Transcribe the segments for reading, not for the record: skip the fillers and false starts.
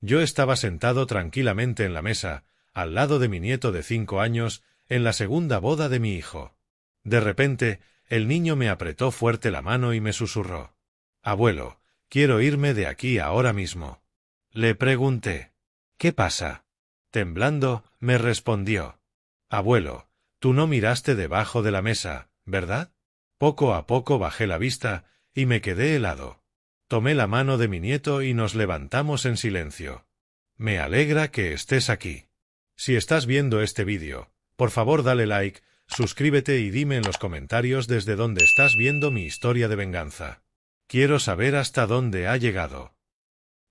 Yo estaba sentado tranquilamente en la mesa, al lado de mi nieto de 5 años, en la segunda boda de mi hijo. De repente, el niño me apretó fuerte la mano y me susurró: «Abuelo, quiero irme de aquí ahora mismo». Le pregunté: «¿Qué pasa?». Temblando, me respondió: «Abuelo, tú no miraste debajo de la mesa, ¿verdad?». Poco a poco bajé la vista, y me quedé helado. Tomé la mano de mi nieto y nos levantamos en silencio. Me alegra que estés aquí. Si estás viendo este vídeo, por favor dale like, suscríbete y dime en los comentarios desde dónde estás viendo mi historia de venganza. Quiero saber hasta dónde ha llegado.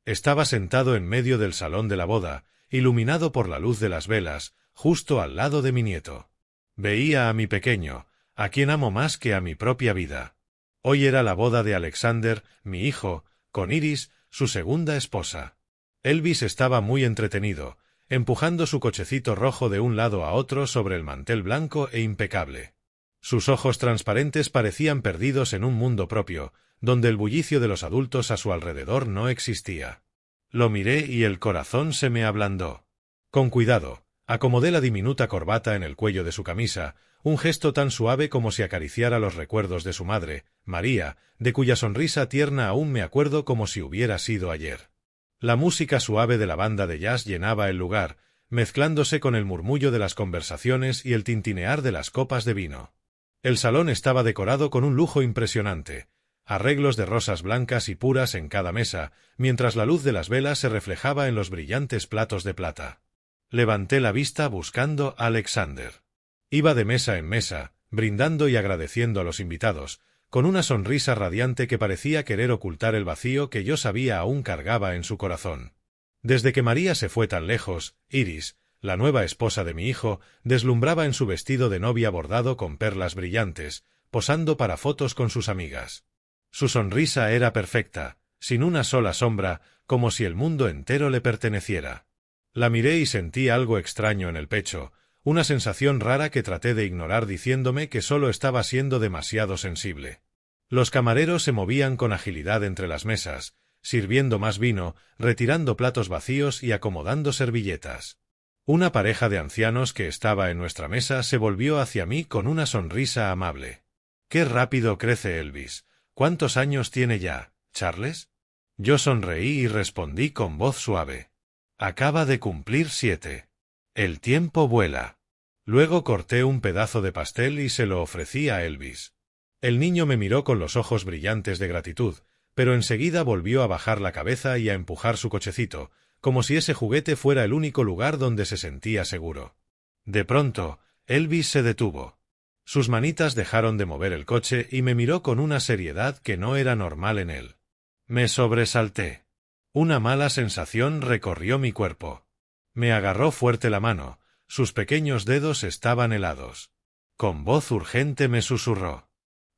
Estaba sentado en medio del salón de la boda, iluminado por la luz de las velas, justo al lado de mi nieto. Veía a mi pequeño, a quien amo más que a mi propia vida. Hoy era la boda de Alexander, mi hijo, con Iris, su segunda esposa. Elvis estaba muy entretenido, empujando su cochecito rojo de un lado a otro sobre el mantel blanco e impecable. Sus ojos transparentes parecían perdidos en un mundo propio, donde el bullicio de los adultos a su alrededor no existía. Lo miré y el corazón se me ablandó. Con cuidado, acomodé la diminuta corbata en el cuello de su camisa, un gesto tan suave como si acariciara los recuerdos de su madre, María, de cuya sonrisa tierna aún me acuerdo como si hubiera sido ayer. La música suave de la banda de jazz llenaba el lugar, mezclándose con el murmullo de las conversaciones y el tintinear de las copas de vino. El salón estaba decorado con un lujo impresionante, arreglos de rosas blancas y puras en cada mesa, mientras la luz de las velas se reflejaba en los brillantes platos de plata. Levanté la vista buscando a Alexander. Iba de mesa en mesa, brindando y agradeciendo a los invitados, con una sonrisa radiante que parecía querer ocultar el vacío que yo sabía aún cargaba en su corazón. Desde que María se fue tan lejos, Iris, la nueva esposa de mi hijo, deslumbraba en su vestido de novia bordado con perlas brillantes, posando para fotos con sus amigas. Su sonrisa era perfecta, sin una sola sombra, como si el mundo entero le perteneciera. La miré y sentí algo extraño en el pecho, una sensación rara que traté de ignorar diciéndome que solo estaba siendo demasiado sensible. Los camareros se movían con agilidad entre las mesas, sirviendo más vino, retirando platos vacíos y acomodando servilletas. Una pareja de ancianos que estaba en nuestra mesa se volvió hacia mí con una sonrisa amable. «Qué rápido crece Elvis. ¿Cuántos años tiene ya, Charles?». Yo sonreí y respondí con voz suave: «Acaba de cumplir 7. El tiempo vuela». Luego corté un pedazo de pastel y se lo ofrecí a Elvis. El niño me miró con los ojos brillantes de gratitud, pero enseguida volvió a bajar la cabeza y a empujar su cochecito, como si ese juguete fuera el único lugar donde se sentía seguro. De pronto, Elvis se detuvo. Sus manitas dejaron de mover el coche y me miró con una seriedad que no era normal en él. Me sobresalté. Una mala sensación recorrió mi cuerpo. Me agarró fuerte la mano, sus pequeños dedos estaban helados. Con voz urgente me susurró: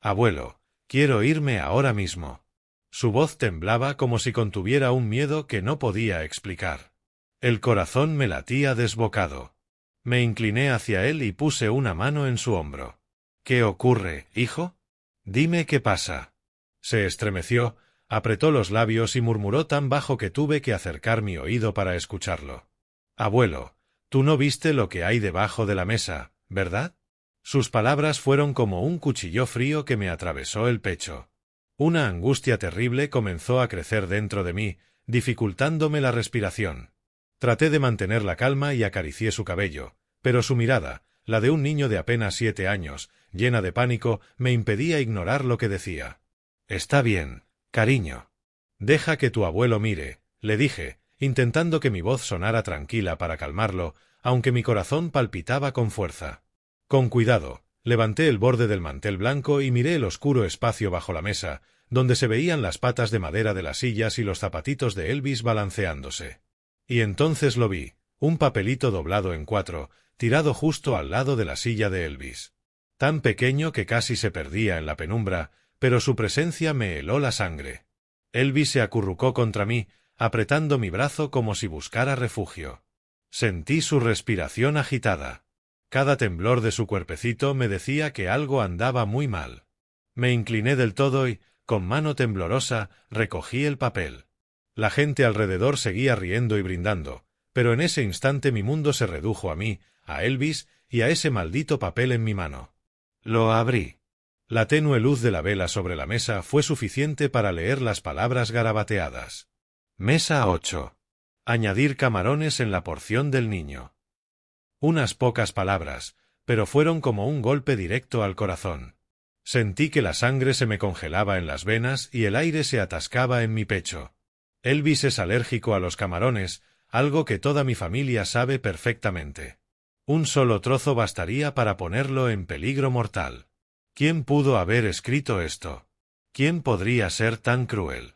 «Abuelo, quiero irme ahora mismo». Su voz temblaba como si contuviera un miedo que no podía explicar. El corazón me latía desbocado. Me incliné hacia él y puse una mano en su hombro. «¿Qué ocurre, hijo? Dime qué pasa». Se estremeció, apretó los labios y murmuró tan bajo que tuve que acercar mi oído para escucharlo: «Abuelo, tú no viste lo que hay debajo de la mesa, ¿verdad?». Sus palabras fueron como un cuchillo frío que me atravesó el pecho. Una angustia terrible comenzó a crecer dentro de mí, dificultándome la respiración. Traté de mantener la calma y acaricié su cabello, pero su mirada, la de un niño de apenas 7 años, llena de pánico, me impedía ignorar lo que decía. «Está bien, cariño. Deja que tu abuelo mire», le dije, intentando que mi voz sonara tranquila para calmarlo, aunque mi corazón palpitaba con fuerza. Con cuidado, levanté el borde del mantel blanco y miré el oscuro espacio bajo la mesa, donde se veían las patas de madera de las sillas y los zapatitos de Elvis balanceándose. Y entonces lo vi, un papelito doblado en 4, tirado justo al lado de la silla de Elvis. Tan pequeño que casi se perdía en la penumbra, pero su presencia me heló la sangre. Elvis se acurrucó contra mí, apretando mi brazo como si buscara refugio. Sentí su respiración agitada. Cada temblor de su cuerpecito me decía que algo andaba muy mal. Me incliné del todo y, con mano temblorosa, recogí el papel. La gente alrededor seguía riendo y brindando, pero en ese instante mi mundo se redujo a mí, a Elvis y a ese maldito papel en mi mano. Lo abrí. La tenue luz de la vela sobre la mesa fue suficiente para leer las palabras garabateadas. Mesa 8. Añadir camarones en la porción del niño. Unas pocas palabras, pero fueron como un golpe directo al corazón. Sentí que la sangre se me congelaba en las venas y el aire se atascaba en mi pecho. Elvis es alérgico a los camarones, algo que toda mi familia sabe perfectamente. Un solo trozo bastaría para ponerlo en peligro mortal. ¿Quién pudo haber escrito esto? ¿Quién podría ser tan cruel?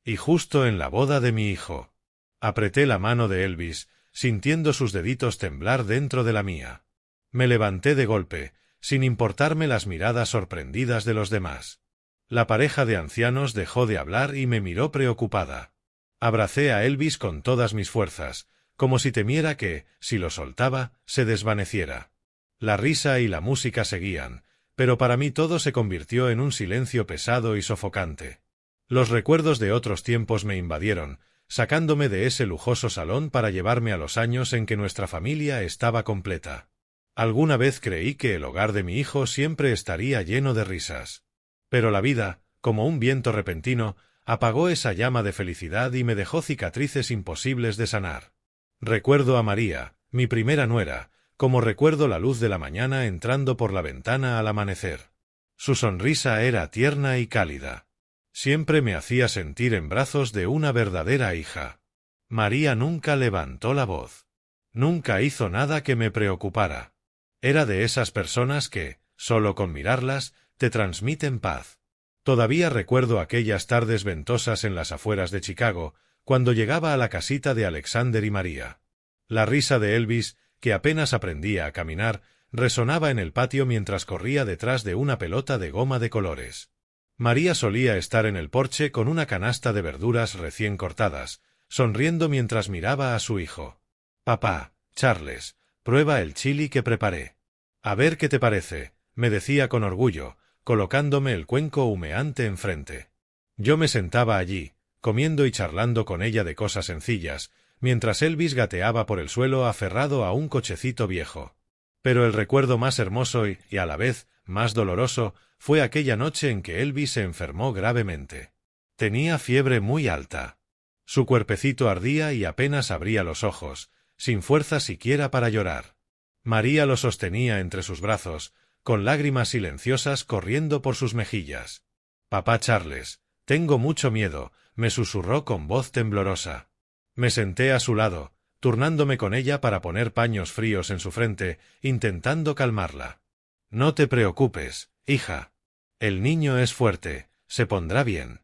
Y justo en la boda de mi hijo. Apreté la mano de Elvis, sintiendo sus deditos temblar dentro de la mía. Me levanté de golpe, sin importarme las miradas sorprendidas de los demás. La pareja de ancianos dejó de hablar y me miró preocupada. Abracé a Elvis con todas mis fuerzas, como si temiera que, si lo soltaba, se desvaneciera. La risa y la música seguían, pero para mí todo se convirtió en un silencio pesado y sofocante. Los recuerdos de otros tiempos me invadieron, sacándome de ese lujoso salón para llevarme a los años en que nuestra familia estaba completa. Alguna vez creí que el hogar de mi hijo siempre estaría lleno de risas. Pero la vida, como un viento repentino, apagó esa llama de felicidad y me dejó cicatrices imposibles de sanar. Recuerdo a María, mi primera nuera, como recuerdo la luz de la mañana entrando por la ventana al amanecer. Su sonrisa era tierna y cálida. Siempre me hacía sentir en brazos de una verdadera hija. María nunca levantó la voz. Nunca hizo nada que me preocupara. Era de esas personas que, solo con mirarlas, te transmiten paz. Todavía recuerdo aquellas tardes ventosas en las afueras de Chicago, cuando llegaba a la casita de Alexander y María. La risa de Elvis, que apenas aprendía a caminar, resonaba en el patio mientras corría detrás de una pelota de goma de colores. María solía estar en el porche con una canasta de verduras recién cortadas, sonriendo mientras miraba a su hijo. «Papá, Charles, prueba el chili que preparé. A ver qué te parece», me decía con orgullo, colocándome el cuenco humeante enfrente. Yo me sentaba allí, comiendo y charlando con ella de cosas sencillas, mientras Elvis gateaba por el suelo aferrado a un cochecito viejo. Pero el recuerdo más hermoso y, a la vez, más doloroso, fue aquella noche en que Elvis se enfermó gravemente. Tenía fiebre muy alta. Su cuerpecito ardía y apenas abría los ojos, sin fuerza siquiera para llorar. María lo sostenía entre sus brazos, con lágrimas silenciosas corriendo por sus mejillas. «Papá Charles, tengo mucho miedo», me susurró con voz temblorosa. Me senté a su lado, turnándome con ella para poner paños fríos en su frente, intentando calmarla. «No te preocupes, hija. El niño es fuerte, se pondrá bien».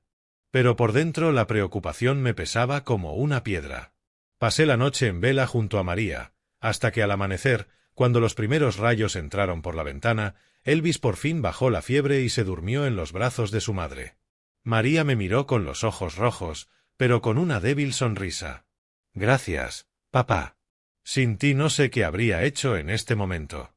Pero por dentro la preocupación me pesaba como una piedra. Pasé la noche en vela junto a María, hasta que al amanecer, cuando los primeros rayos entraron por la ventana, Elvis por fin bajó la fiebre y se durmió en los brazos de su madre. María me miró con los ojos rojos, pero con una débil sonrisa. «Gracias, papá. Sin ti no sé qué habría hecho en este momento».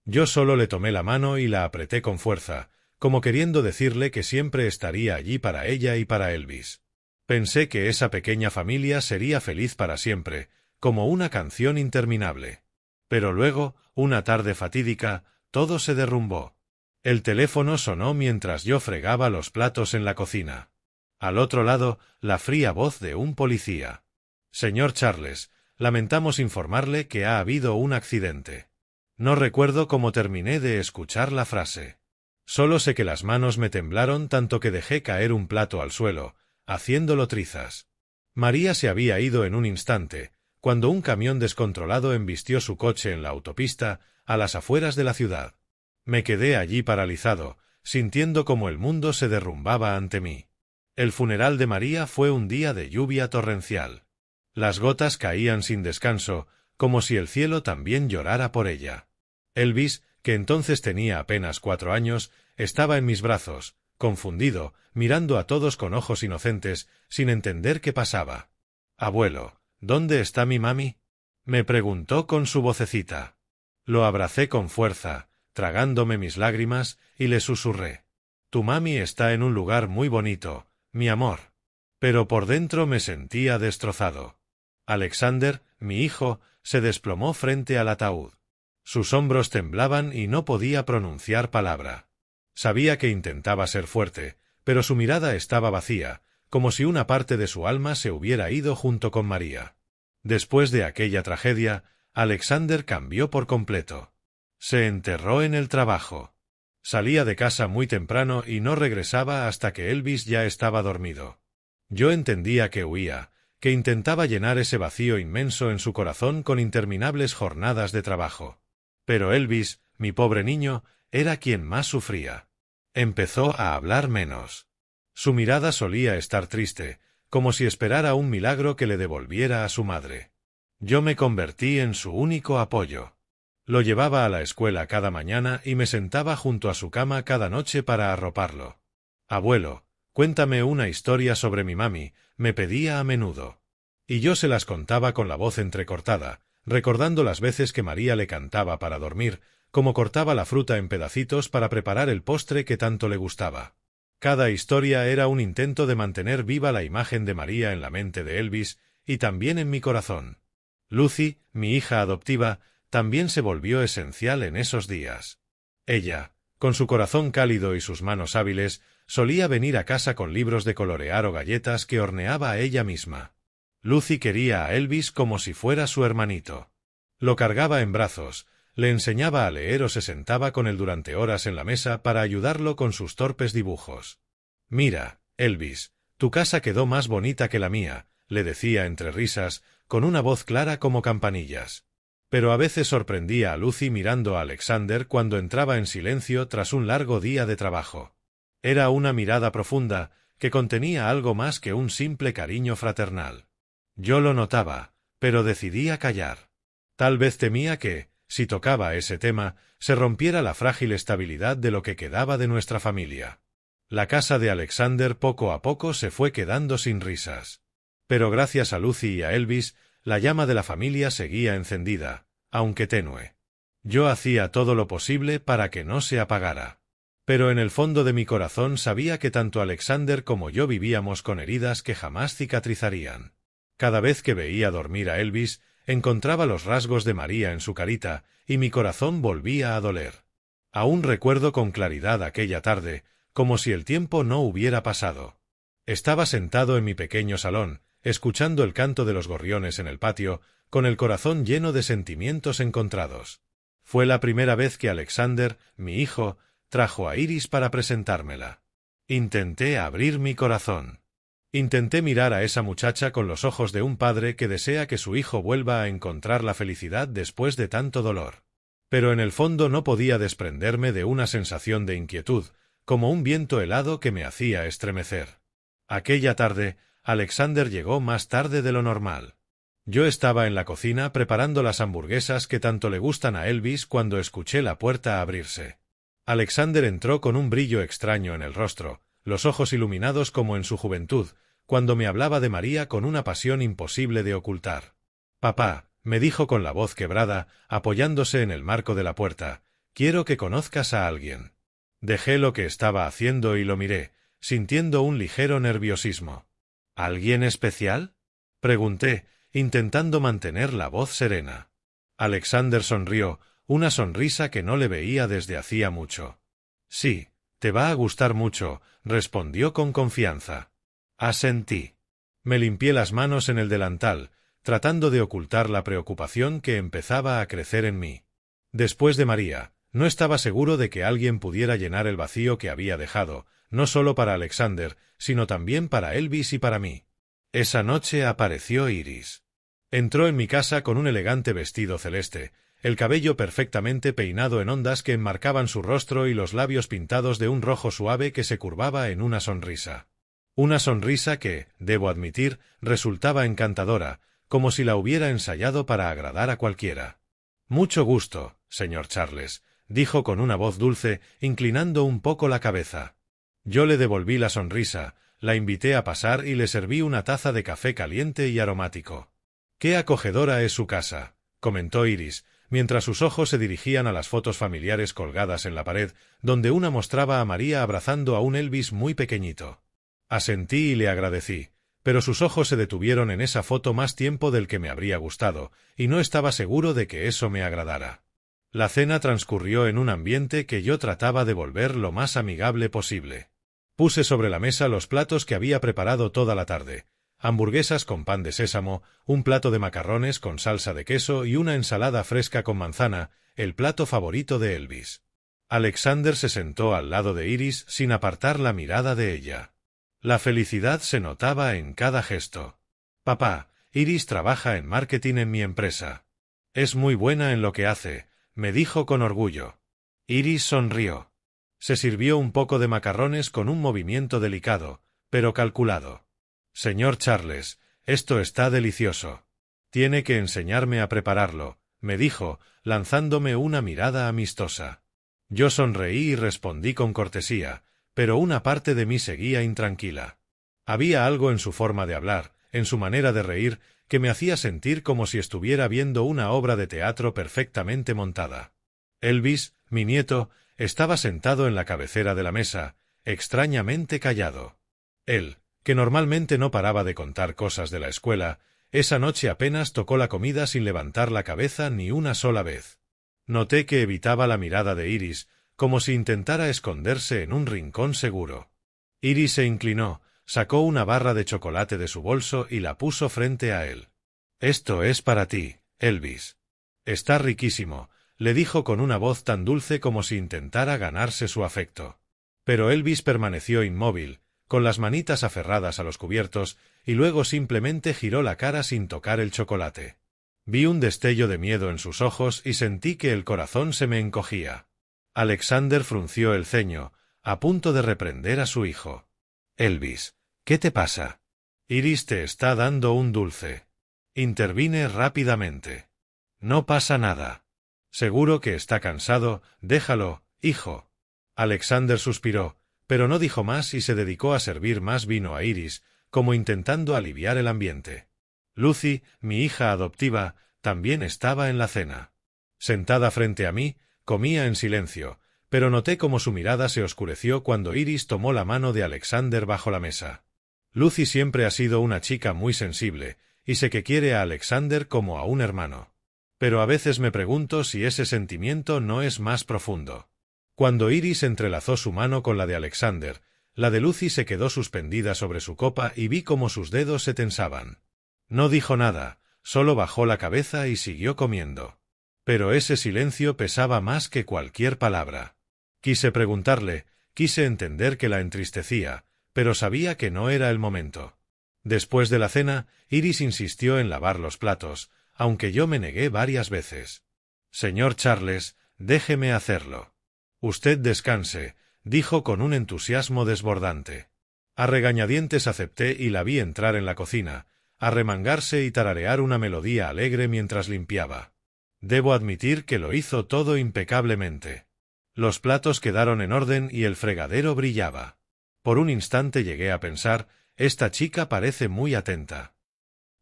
Yo solo le tomé la mano y la apreté con fuerza, como queriendo decirle que siempre estaría allí para ella y para Elvis. Pensé que esa pequeña familia sería feliz para siempre, como una canción interminable. Pero luego, una tarde fatídica, todo se derrumbó. El teléfono sonó mientras yo fregaba los platos en la cocina. Al otro lado, la fría voz de un policía. «Señor Charles, lamentamos informarle que ha habido un accidente». No recuerdo cómo terminé de escuchar la frase. Solo sé que las manos me temblaron tanto que dejé caer un plato al suelo, haciéndolo trizas. María se había ido en un instante, cuando un camión descontrolado embistió su coche en la autopista, a las afueras de la ciudad. Me quedé allí paralizado, sintiendo como el mundo se derrumbaba ante mí. El funeral de María fue un día de lluvia torrencial. Las gotas caían sin descanso, como si el cielo también llorara por ella. Elvis, que entonces tenía apenas 4 años, estaba en mis brazos, confundido, mirando a todos con ojos inocentes, sin entender qué pasaba. «Abuelo, ¿dónde está mi mami?», me preguntó con su vocecita. Lo abracé con fuerza, tragándome mis lágrimas, y le susurré: «Tu mami está en un lugar muy bonito, mi amor». pero por dentro me sentía destrozado. Alexander, mi hijo, se desplomó frente al ataúd. Sus hombros temblaban y no podía pronunciar palabra. Sabía que intentaba ser fuerte, pero su mirada estaba vacía, como si una parte de su alma se hubiera ido junto con María. Después de aquella tragedia, Alexander cambió por completo. Se enterró en el trabajo. Salía de casa muy temprano y no regresaba hasta que Elvis ya estaba dormido. Yo entendía que huía, que intentaba llenar ese vacío inmenso en su corazón con interminables jornadas de trabajo. Pero Elvis, mi pobre niño, era quien más sufría. Empezó a hablar menos. Su mirada solía estar triste, como si esperara un milagro que le devolviera a su madre. Yo me convertí en su único apoyo. Lo llevaba a la escuela cada mañana y me sentaba junto a su cama cada noche para arroparlo. «Abuelo, cuéntame una historia sobre mi mami», me pedía a menudo. Y yo se las contaba con la voz entrecortada, recordando las veces que María le cantaba para dormir, como cortaba la fruta en pedacitos para preparar el postre que tanto le gustaba. Cada historia era un intento de mantener viva la imagen de María en la mente de Elvis y también en mi corazón. Lucy, mi hija adoptiva, también se volvió esencial en esos días. Ella, con su corazón cálido y sus manos hábiles, solía venir a casa con libros de colorear o galletas que horneaba a ella misma. Lucy quería a Elvis como si fuera su hermanito. Lo cargaba en brazos, le enseñaba a leer o se sentaba con él durante horas en la mesa para ayudarlo con sus torpes dibujos. «Mira, Elvis, tu casa quedó más bonita que la mía», le decía entre risas, con una voz clara como campanillas. Pero a veces sorprendía a Lucy mirando a Alexander cuando entraba en silencio tras un largo día de trabajo. Era una mirada profunda, que contenía algo más que un simple cariño fraternal. Yo lo notaba, pero decidía callar. Tal vez temía que, si tocaba ese tema, se rompiera la frágil estabilidad de lo que quedaba de nuestra familia. La casa de Alexander poco a poco se fue quedando sin risas. Pero gracias a Lucy y a Elvis, la llama de la familia seguía encendida, aunque tenue. Yo hacía todo lo posible para que no se apagara. Pero en el fondo de mi corazón sabía que tanto Alexander como yo vivíamos con heridas que jamás cicatrizarían. Cada vez que veía dormir a Elvis, encontraba los rasgos de María en su carita, y mi corazón volvía a doler. Aún recuerdo con claridad aquella tarde, como si el tiempo no hubiera pasado. Estaba sentado en mi pequeño salón, escuchando el canto de los gorriones en el patio, con el corazón lleno de sentimientos encontrados. Fue la primera vez que Alexander, mi hijo, trajo a Iris para presentármela. Intenté abrir mi corazón. Intenté mirar a esa muchacha con los ojos de un padre que desea que su hijo vuelva a encontrar la felicidad después de tanto dolor. Pero en el fondo no podía desprenderme de una sensación de inquietud, como un viento helado que me hacía estremecer. Aquella tarde, Alexander llegó más tarde de lo normal. Yo estaba en la cocina preparando las hamburguesas que tanto le gustan a Elvis cuando escuché la puerta abrirse. Alexander entró con un brillo extraño en el rostro, los ojos iluminados como en su juventud, cuando me hablaba de María con una pasión imposible de ocultar. «Papá», me dijo con la voz quebrada, apoyándose en el marco de la puerta, «quiero que conozcas a alguien». Dejé lo que estaba haciendo y lo miré, sintiendo un ligero nerviosismo. «¿Alguien especial?», pregunté, intentando mantener la voz serena. Alexander sonrió, una sonrisa que no le veía desde hacía mucho. «Sí, te va a gustar mucho», respondió con confianza. Asentí. Me limpié las manos en el delantal, tratando de ocultar la preocupación que empezaba a crecer en mí. Después de María, no estaba seguro de que alguien pudiera llenar el vacío que había dejado, no solo para Alexander, sino también para Elvis y para mí. Esa noche apareció Iris. Entró en mi casa con un elegante vestido celeste, el cabello perfectamente peinado en ondas que enmarcaban su rostro y los labios pintados de un rojo suave que se curvaba en una sonrisa. Una sonrisa que, debo admitir, resultaba encantadora, como si la hubiera ensayado para agradar a cualquiera. «Mucho gusto, señor Charles», dijo con una voz dulce, inclinando un poco la cabeza. Yo le devolví la sonrisa, la invité a pasar y le serví una taza de café caliente y aromático. «Qué acogedora es su casa», comentó Iris, mientras sus ojos se dirigían a las fotos familiares colgadas en la pared, donde una mostraba a María abrazando a un Elvis muy pequeñito. Asentí y le agradecí, pero sus ojos se detuvieron en esa foto más tiempo del que me habría gustado, y no estaba seguro de que eso me agradara. La cena transcurrió en un ambiente que yo trataba de volver lo más amigable posible. Puse sobre la mesa los platos que había preparado toda la tarde: hamburguesas con pan de sésamo, un plato de macarrones con salsa de queso y una ensalada fresca con manzana, el plato favorito de Elvis. Alexander se sentó al lado de Iris sin apartar la mirada de ella. La felicidad se notaba en cada gesto. «Papá, Iris trabaja en marketing en mi empresa. Es muy buena en lo que hace», me dijo con orgullo. Iris sonrió. Se sirvió un poco de macarrones con un movimiento delicado, pero calculado. «Señor Charles, esto está delicioso. Tiene que enseñarme a prepararlo», me dijo, lanzándome una mirada amistosa. Yo sonreí y respondí con cortesía, pero una parte de mí seguía intranquila. Había algo en su forma de hablar, en su manera de reír, que me hacía sentir como si estuviera viendo una obra de teatro perfectamente montada. Elvis, mi nieto, estaba sentado en la cabecera de la mesa, extrañamente callado. Él, que normalmente no paraba de contar cosas de la escuela, esa noche apenas tocó la comida sin levantar la cabeza ni una sola vez. Noté que evitaba la mirada de Iris, como si intentara esconderse en un rincón seguro. Iris se inclinó, sacó una barra de chocolate de su bolso y la puso frente a él. «Esto es para ti, Elvis. Está riquísimo», le dijo con una voz tan dulce como si intentara ganarse su afecto. Pero Elvis permaneció inmóvil, con las manitas aferradas a los cubiertos, y luego simplemente giró la cara sin tocar el chocolate. Vi un destello de miedo en sus ojos y sentí que el corazón se me encogía. Alexander frunció el ceño, a punto de reprender a su hijo. «Elvis, ¿qué te pasa? Iris te está dando un dulce». Intervine rápidamente. «No pasa nada. Seguro que está cansado, déjalo, hijo». Alexander suspiró, pero no dijo más y se dedicó a servir más vino a Iris, como intentando aliviar el ambiente. Lucy, mi hija adoptiva, también estaba en la cena. Sentada frente a mí, comía en silencio, pero noté cómo su mirada se oscureció cuando Iris tomó la mano de Alexander bajo la mesa. Lucy siempre ha sido una chica muy sensible, y sé que quiere a Alexander como a un hermano. Pero a veces me pregunto si ese sentimiento no es más profundo. Cuando Iris entrelazó su mano con la de Alexander, la de Lucy se quedó suspendida sobre su copa y vi cómo sus dedos se tensaban. No dijo nada, solo bajó la cabeza y siguió comiendo. Pero ese silencio pesaba más que cualquier palabra. Quise preguntarle, quise entender que la entristecía, pero sabía que no era el momento. Después de la cena, Iris insistió en lavar los platos, aunque yo me negué varias veces. «Señor Charles, déjeme hacerlo». «Usted descanse», dijo con un entusiasmo desbordante. A regañadientes acepté y la vi entrar en la cocina, arremangarse y tararear una melodía alegre mientras limpiaba. Debo admitir que lo hizo todo impecablemente. Los platos quedaron en orden y el fregadero brillaba. Por un instante llegué a pensar, esta chica parece muy atenta.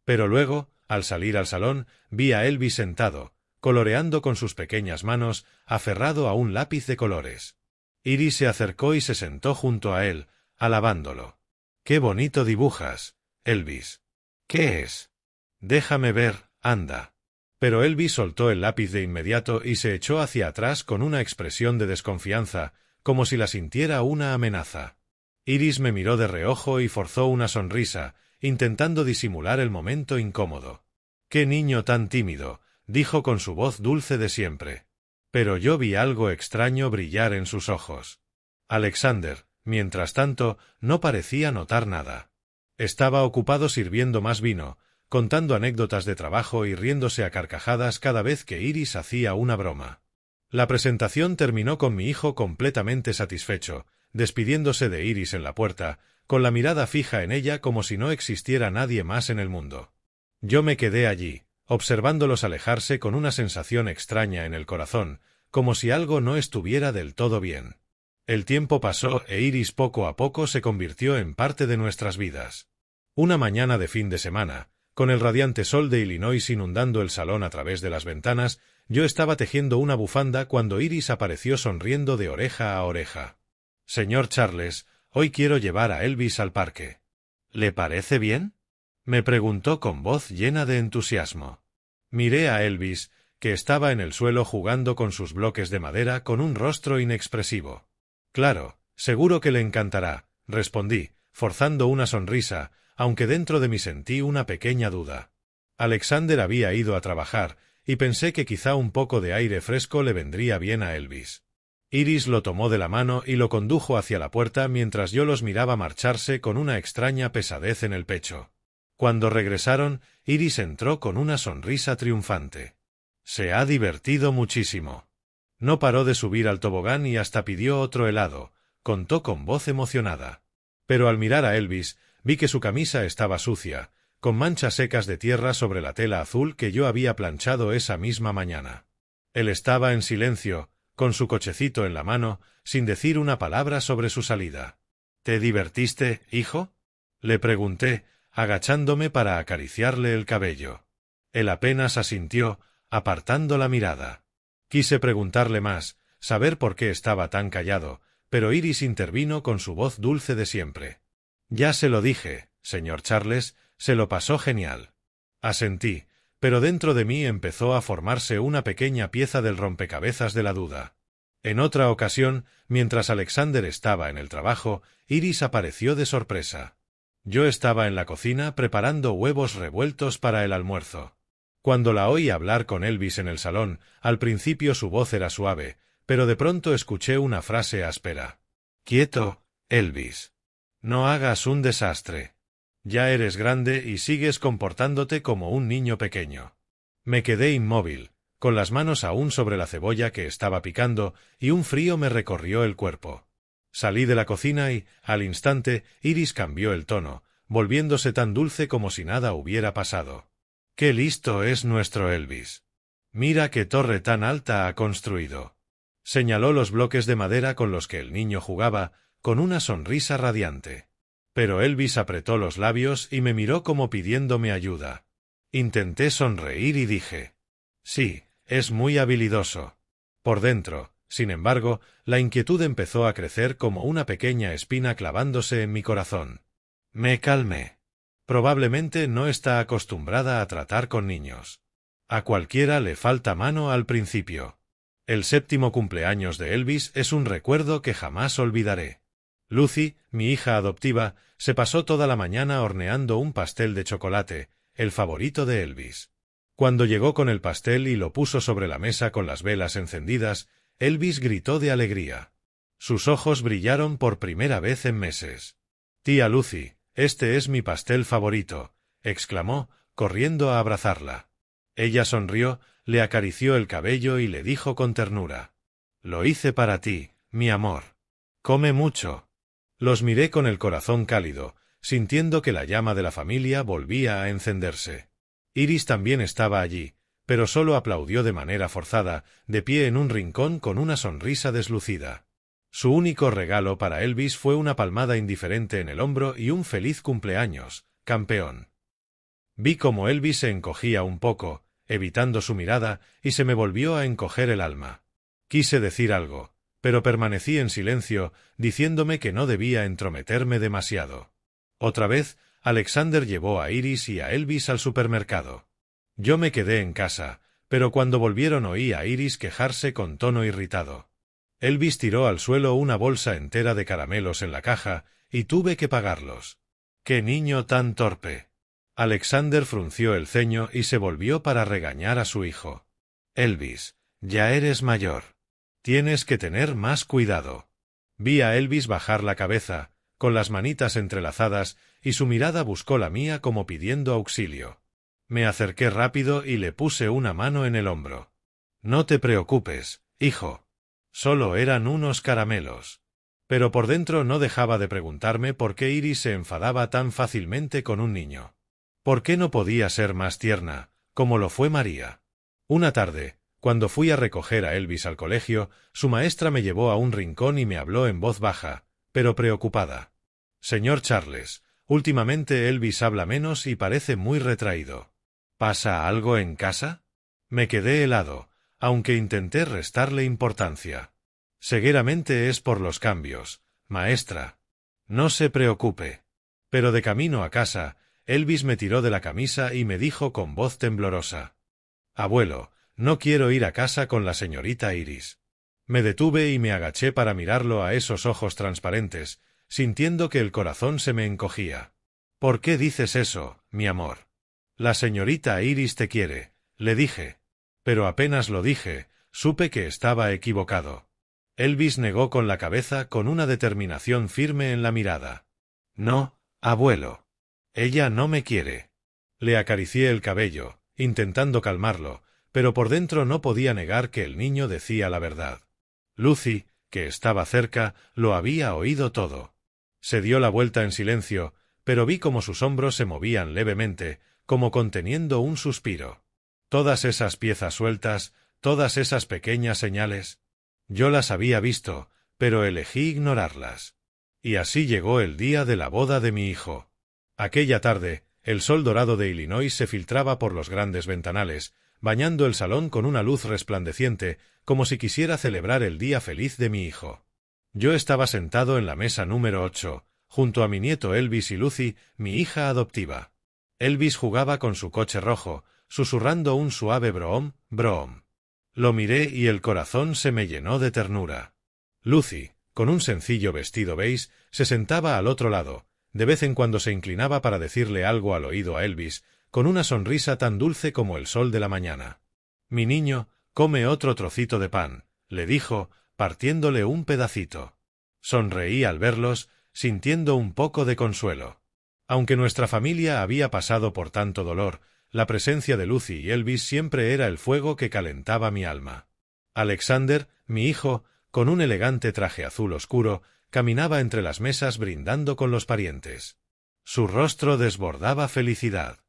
Pero luego, al salir al salón, vi a Elvis sentado, coloreando con sus pequeñas manos, aferrado a un lápiz de colores. Iris se acercó y se sentó junto a él, alabándolo. «Qué bonito dibujas, Elvis». «¿Qué es?» «Déjame ver, anda». Pero Elvis soltó el lápiz de inmediato y se echó hacia atrás con una expresión de desconfianza, como si la sintiera una amenaza. Iris me miró de reojo y forzó una sonrisa, intentando disimular el momento incómodo. «Qué niño tan tímido», dijo con su voz dulce de siempre. Pero yo vi algo extraño brillar en sus ojos. Alexander, mientras tanto, no parecía notar nada. Estaba ocupado sirviendo más vino, contando anécdotas de trabajo y riéndose a carcajadas cada vez que Iris hacía una broma. La presentación terminó con mi hijo completamente satisfecho, despidiéndose de Iris en la puerta, con la mirada fija en ella como si no existiera nadie más en el mundo. Yo me quedé allí, observándolos alejarse con una sensación extraña en el corazón, como si algo no estuviera del todo bien. El tiempo pasó e Iris poco a poco se convirtió en parte de nuestras vidas. Una mañana de fin de semana, con el radiante sol de Illinois inundando el salón a través de las ventanas, yo estaba tejiendo una bufanda cuando Iris apareció sonriendo de oreja a oreja. «Señor Charles, hoy quiero llevar a Elvis al parque. ¿Le parece bien?». Me preguntó con voz llena de entusiasmo. Miré a Elvis, que estaba en el suelo jugando con sus bloques de madera con un rostro inexpresivo. Claro, seguro que le encantará, respondí, forzando una sonrisa, aunque dentro de mí sentí una pequeña duda. Alexander había ido a trabajar, y pensé que quizá un poco de aire fresco le vendría bien a Elvis. Iris lo tomó de la mano y lo condujo hacia la puerta mientras yo los miraba marcharse con una extraña pesadez en el pecho. Cuando regresaron, Iris entró con una sonrisa triunfante. Se ha divertido muchísimo. No paró de subir al tobogán y hasta pidió otro helado, contó con voz emocionada. Pero al mirar a Elvis, vi que su camisa estaba sucia, con manchas secas de tierra sobre la tela azul que yo había planchado esa misma mañana. Él estaba en silencio, con su cochecito en la mano, sin decir una palabra sobre su salida. ¿Te divertiste, hijo?, le pregunté, agachándome para acariciarle el cabello. Él apenas asintió, apartando la mirada. Quise preguntarle más, saber por qué estaba tan callado, pero Iris intervino con su voz dulce de siempre. Ya se lo dije, señor Charles, se lo pasó genial. Asentí, pero dentro de mí empezó a formarse una pequeña pieza del rompecabezas de la duda. En otra ocasión, mientras Alexander estaba en el trabajo, Iris apareció de sorpresa. Yo estaba en la cocina preparando huevos revueltos para el almuerzo. Cuando la oí hablar con Elvis en el salón, al principio su voz era suave, pero de pronto escuché una frase áspera. «Quieto, Elvis. No hagas un desastre. Ya eres grande y sigues comportándote como un niño pequeño». Me quedé inmóvil, con las manos aún sobre la cebolla que estaba picando, y un frío me recorrió el cuerpo. Salí de la cocina y, al instante, Iris cambió el tono, volviéndose tan dulce como si nada hubiera pasado. «Qué listo es nuestro Elvis. Mira qué torre tan alta ha construido». Señaló los bloques de madera con los que el niño jugaba, con una sonrisa radiante. Pero Elvis apretó los labios y me miró como pidiéndome ayuda. Intenté sonreír y dije: «Sí, es muy habilidoso». Por dentro, sin embargo, la inquietud empezó a crecer como una pequeña espina clavándose en mi corazón. Me calmé. Probablemente no está acostumbrada a tratar con niños. A cualquiera le falta mano al principio. El 7º cumpleaños de Elvis es un recuerdo que jamás olvidaré. Lucy, mi hija adoptiva, se pasó toda la mañana horneando un pastel de chocolate, el favorito de Elvis. Cuando llegó con el pastel y lo puso sobre la mesa con las velas encendidas, Elvis gritó de alegría. Sus ojos brillaron por primera vez en meses. «Tía Lucy, este es mi pastel favorito», exclamó, corriendo a abrazarla. Ella sonrió, le acarició el cabello y le dijo con ternura: «Lo hice para ti, mi amor. Come mucho». Los miré con el corazón cálido, sintiendo que la llama de la familia volvía a encenderse. Iris también estaba allí, pero solo aplaudió de manera forzada, de pie en un rincón con una sonrisa deslucida. Su único regalo para Elvis fue una palmada indiferente en el hombro y un feliz cumpleaños, campeón. Vi cómo Elvis se encogía un poco, evitando su mirada, y se me volvió a encoger el alma. Quise decir algo, pero permanecí en silencio, diciéndome que no debía entrometerme demasiado. Otra vez, Alexander llevó a Iris y a Elvis al supermercado. Yo me quedé en casa, pero cuando volvieron oí a Iris quejarse con tono irritado. Elvis tiró al suelo una bolsa entera de caramelos en la caja, y tuve que pagarlos. ¡Qué niño tan torpe! Alexander frunció el ceño y se volvió para regañar a su hijo. «Elvis, ya eres mayor. Tienes que tener más cuidado». Vi a Elvis bajar la cabeza, con las manitas entrelazadas, y su mirada buscó la mía como pidiendo auxilio. Me acerqué rápido y le puse una mano en el hombro. «No te preocupes, hijo. Solo eran unos caramelos». Pero por dentro no dejaba de preguntarme por qué Iris se enfadaba tan fácilmente con un niño. ¿Por qué no podía ser más tierna, como lo fue María? Una tarde, cuando fui a recoger a Elvis al colegio, su maestra me llevó a un rincón y me habló en voz baja, pero preocupada. «Señor Charles, últimamente Elvis habla menos y parece muy retraído. ¿Pasa algo en casa?». Me quedé helado, aunque intenté restarle importancia. «Seguramente es por los cambios, maestra. No se preocupe». Pero de camino a casa, Elvis me tiró de la camisa y me dijo con voz temblorosa: «Abuelo, no quiero ir a casa con la señorita Iris». Me detuve y me agaché para mirarlo a esos ojos transparentes, sintiendo que el corazón se me encogía. «¿Por qué dices eso, mi amor?» «La señorita Iris te quiere», le dije. Pero apenas lo dije, supe que estaba equivocado. Elvis negó con la cabeza con una determinación firme en la mirada. «No, abuelo. Ella no me quiere». Le acaricié el cabello, intentando calmarlo, pero por dentro no podía negar que el niño decía la verdad. Lucy, que estaba cerca, lo había oído todo. Se dio la vuelta en silencio, pero vi cómo sus hombros se movían levemente, como conteniendo un suspiro. Todas esas piezas sueltas, todas esas pequeñas señales. Yo las había visto, pero elegí ignorarlas. Y así llegó el día de la boda de mi hijo. Aquella tarde, el sol dorado de Illinois se filtraba por los grandes ventanales, bañando el salón con una luz resplandeciente, como si quisiera celebrar el día feliz de mi hijo. Yo estaba sentado en la mesa número 8, junto a mi nieto Elvis y Lucy, mi hija adoptiva. Elvis jugaba con su coche rojo, susurrando un suave broom, broom. Lo miré y el corazón se me llenó de ternura. Lucy, con un sencillo vestido beige, se sentaba al otro lado. De vez en cuando se inclinaba para decirle algo al oído a Elvis, con una sonrisa tan dulce como el sol de la mañana. «Mi niño, come otro trocito de pan», le dijo, partiéndole un pedacito. Sonreí al verlos, sintiendo un poco de consuelo. Aunque nuestra familia había pasado por tanto dolor, la presencia de Lucy y Elvis siempre era el fuego que calentaba mi alma. Alexander, mi hijo, con un elegante traje azul oscuro, caminaba entre las mesas brindando con los parientes. Su rostro desbordaba felicidad.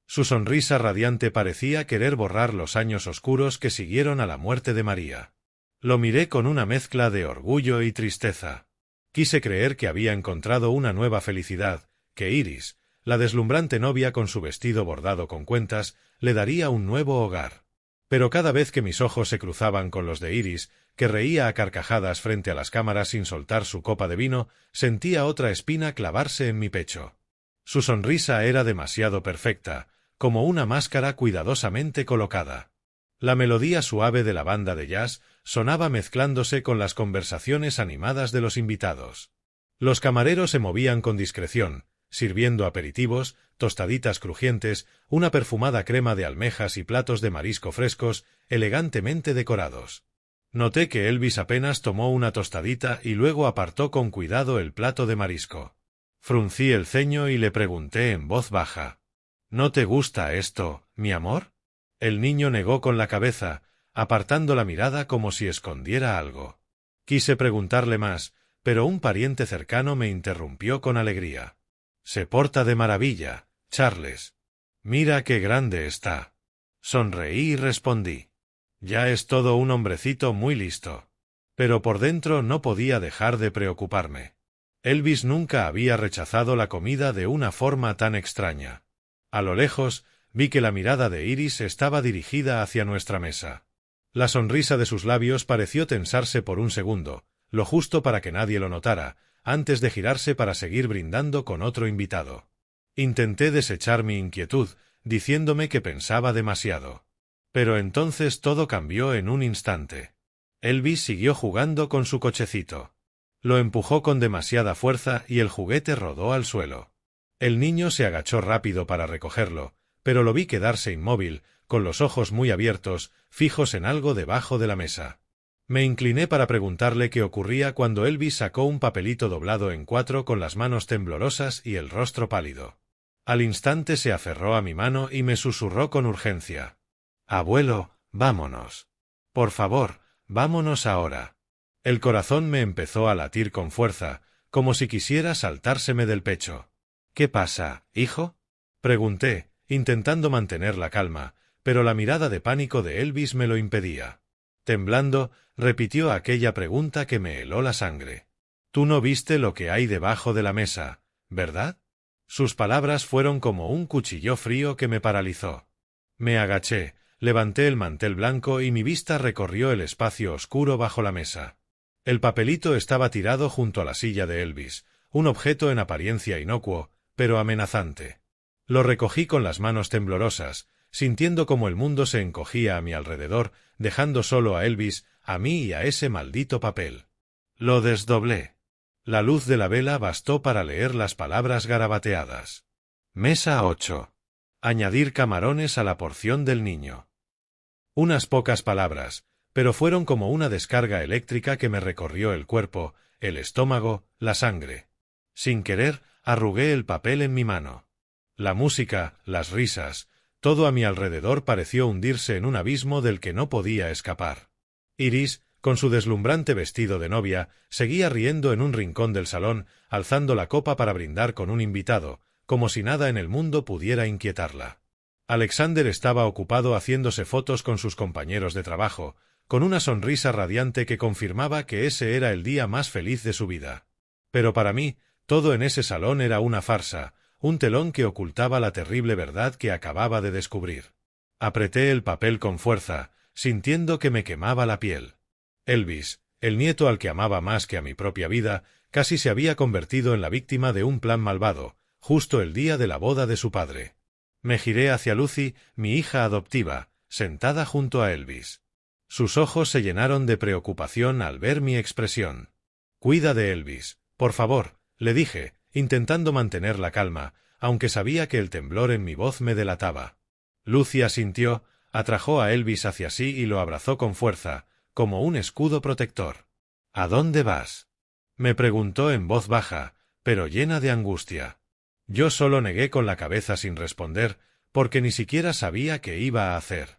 Su sonrisa radiante parecía querer borrar los años oscuros que siguieron a la muerte de María. Lo miré con una mezcla de orgullo y tristeza. Quise creer que había encontrado una nueva felicidad, que Iris, la deslumbrante novia con su vestido bordado con cuentas, le daría un nuevo hogar. Pero cada vez que mis ojos se cruzaban con los de Iris, que reía a carcajadas frente a las cámaras sin soltar su copa de vino, sentía otra espina clavarse en mi pecho. Su sonrisa era demasiado perfecta, como una máscara cuidadosamente colocada. La melodía suave de la banda de jazz sonaba mezclándose con las conversaciones animadas de los invitados. Los camareros se movían con discreción, sirviendo aperitivos, tostaditas crujientes, una perfumada crema de almejas y platos de marisco frescos, elegantemente decorados. Noté que Elvis apenas tomó una tostadita y luego apartó con cuidado el plato de marisco. Fruncí el ceño y le pregunté en voz baja: «¿No te gusta esto, mi amor?» El niño negó con la cabeza, apartando la mirada como si escondiera algo. Quise preguntarle más, pero un pariente cercano me interrumpió con alegría. «Se porta de maravilla, Charles. Mira qué grande está». Sonreí y respondí: «Ya es todo un hombrecito muy listo». Pero por dentro no podía dejar de preocuparme. Elvis nunca había rechazado la comida de una forma tan extraña. A lo lejos, vi que la mirada de Iris estaba dirigida hacia nuestra mesa. La sonrisa de sus labios pareció tensarse por un segundo, lo justo para que nadie lo notara, antes de girarse para seguir brindando con otro invitado. Intenté desechar mi inquietud, diciéndome que pensaba demasiado. Pero entonces todo cambió en un instante. Elvis siguió jugando con su cochecito. Lo empujó con demasiada fuerza y el juguete rodó al suelo. El niño se agachó rápido para recogerlo, pero lo vi quedarse inmóvil, con los ojos muy abiertos, fijos en algo debajo de la mesa. Me incliné para preguntarle qué ocurría cuando Elvis sacó un papelito doblado en 4 con las manos temblorosas y el rostro pálido. Al instante se aferró a mi mano y me susurró con urgencia: «Abuelo, vámonos. Por favor, vámonos ahora». El corazón me empezó a latir con fuerza, como si quisiera saltárseme del pecho. «¿Qué pasa, hijo?», pregunté, intentando mantener la calma, pero la mirada de pánico de Elvis me lo impedía. Temblando, repitió aquella pregunta que me heló la sangre. «Tú no viste lo que hay debajo de la mesa, ¿verdad?». Sus palabras fueron como un cuchillo frío que me paralizó. Me agaché, levanté el mantel blanco y mi vista recorrió el espacio oscuro bajo la mesa. El papelito estaba tirado junto a la silla de Elvis, un objeto en apariencia inocuo, pero amenazante. Lo recogí con las manos temblorosas, sintiendo como el mundo se encogía a mi alrededor, dejando solo a Elvis, a mí y a ese maldito papel. Lo desdoblé. La luz de la vela bastó para leer las palabras garabateadas. Mesa 8. Añadir camarones a la porción del niño. Unas pocas palabras, pero fueron como una descarga eléctrica que me recorrió el cuerpo, el estómago, la sangre. Sin querer, arrugué el papel en mi mano. La música, las risas, todo a mi alrededor pareció hundirse en un abismo del que no podía escapar. Iris, con su deslumbrante vestido de novia, seguía riendo en un rincón del salón, alzando la copa para brindar con un invitado, como si nada en el mundo pudiera inquietarla. Alexander estaba ocupado haciéndose fotos con sus compañeros de trabajo, con una sonrisa radiante que confirmaba que ese era el día más feliz de su vida. Pero para mí, todo en ese salón era una farsa, un telón que ocultaba la terrible verdad que acababa de descubrir. Apreté el papel con fuerza, sintiendo que me quemaba la piel. Elvis, el nieto al que amaba más que a mi propia vida, casi se había convertido en la víctima de un plan malvado, justo el día de la boda de su padre. Me giré hacia Lucy, mi hija adoptiva, sentada junto a Elvis. Sus ojos se llenaron de preocupación al ver mi expresión. «Cuida de Elvis, por favor», le dije, intentando mantener la calma, aunque sabía que el temblor en mi voz me delataba. Lucy asintió, atrajo a Elvis hacia sí y lo abrazó con fuerza, como un escudo protector. «¿A dónde vas?», me preguntó en voz baja, pero llena de angustia. Yo solo negué con la cabeza sin responder, porque ni siquiera sabía qué iba a hacer.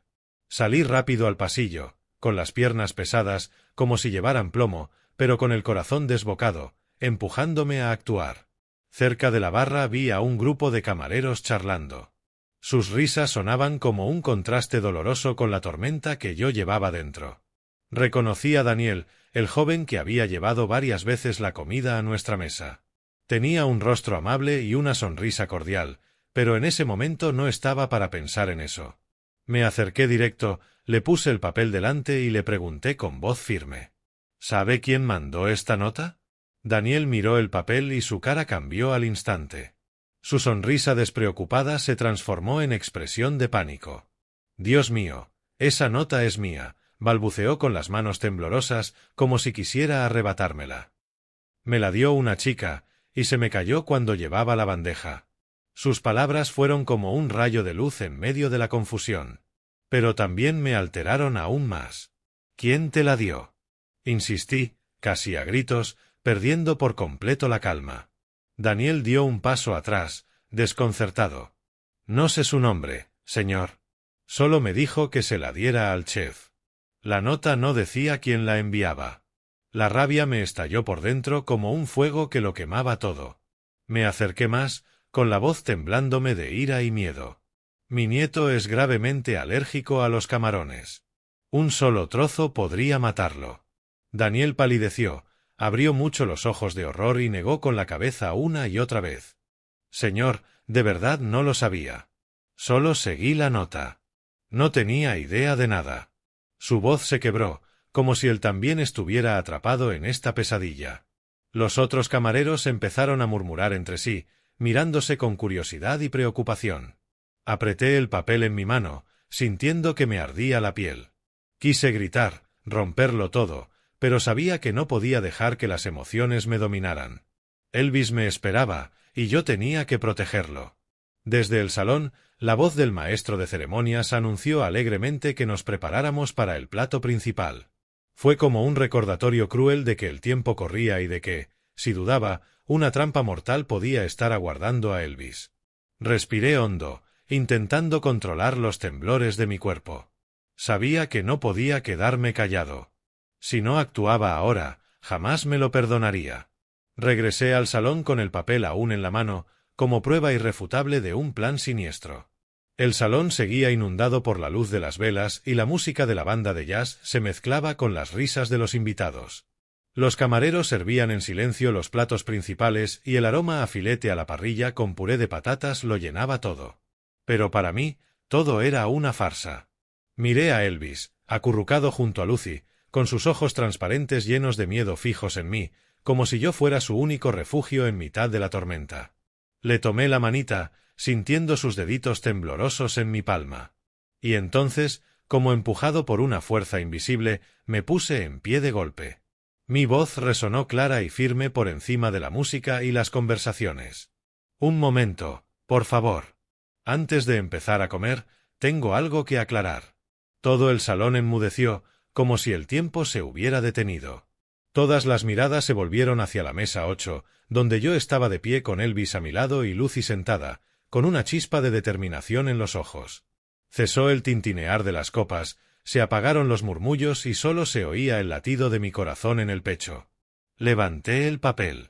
Salí rápido al pasillo, con las piernas pesadas, como si llevaran plomo, pero con el corazón desbocado, empujándome a actuar. Cerca de la barra vi a un grupo de camareros charlando. Sus risas sonaban como un contraste doloroso con la tormenta que yo llevaba dentro. Reconocí a Daniel, el joven que había llevado varias veces la comida a nuestra mesa. Tenía un rostro amable y una sonrisa cordial, pero en ese momento no estaba para pensar en eso. Me acerqué directo, le puse el papel delante y le pregunté con voz firme. ¿Sabe quién mandó esta nota? Daniel miró el papel y su cara cambió al instante. Su sonrisa despreocupada se transformó en expresión de pánico. «Dios mío, esa nota es mía», balbuceó con las manos temblorosas, como si quisiera arrebatármela. Me la dio una chica, y se me cayó cuando llevaba la bandeja. Sus palabras fueron como un rayo de luz en medio de la confusión. Pero también me alteraron aún más. «¿Quién te la dio?», insistí, casi a gritos, perdiendo por completo la calma. Daniel dio un paso atrás, desconcertado. «No sé su nombre, señor. Solo me dijo que se la diera al chef. La nota no decía quién la enviaba». La rabia me estalló por dentro como un fuego que lo quemaba todo. Me acerqué más, con la voz temblándome de ira y miedo. «Mi nieto es gravemente alérgico a los camarones. Un solo trozo podría matarlo». Daniel palideció, abrió mucho los ojos de horror y negó con la cabeza una y otra vez. «Señor, de verdad no lo sabía. Solo seguí la nota. No tenía idea de nada». Su voz se quebró, como si él también estuviera atrapado en esta pesadilla. Los otros camareros empezaron a murmurar entre sí, mirándose con curiosidad y preocupación. Apreté el papel en mi mano, sintiendo que me ardía la piel. Quise gritar, romperlo todo, pero sabía que no podía dejar que las emociones me dominaran. Elvis me esperaba, y yo tenía que protegerlo. Desde el salón, la voz del maestro de ceremonias anunció alegremente que nos preparáramos para el plato principal. Fue como un recordatorio cruel de que el tiempo corría y de que, si dudaba, una trampa mortal podía estar aguardando a Elvis. Respiré hondo, intentando controlar los temblores de mi cuerpo. Sabía que no podía quedarme callado. Si no actuaba ahora, jamás me lo perdonaría. Regresé al salón con el papel aún en la mano, como prueba irrefutable de un plan siniestro. El salón seguía inundado por la luz de las velas y la música de la banda de jazz se mezclaba con las risas de los invitados. Los camareros servían en silencio los platos principales y el aroma a filete a la parrilla con puré de patatas lo llenaba todo. Pero para mí, todo era una farsa. Miré a Elvis, acurrucado junto a Lucy, con sus ojos transparentes llenos de miedo fijos en mí, como si yo fuera su único refugio en mitad de la tormenta. Le tomé la manita, sintiendo sus deditos temblorosos en mi palma. Y entonces, como empujado por una fuerza invisible, me puse en pie de golpe. Mi voz resonó clara y firme por encima de la música y las conversaciones. Un momento, por favor. Antes de empezar a comer, tengo algo que aclarar. Todo el salón enmudeció, como si el tiempo se hubiera detenido. Todas las miradas se volvieron hacia la mesa 8, donde yo estaba de pie con Elvis a mi lado y Lucy sentada, con una chispa de determinación en los ojos. Cesó el tintinear de las copas, se apagaron los murmullos y solo se oía el latido de mi corazón en el pecho. Levanté el papel.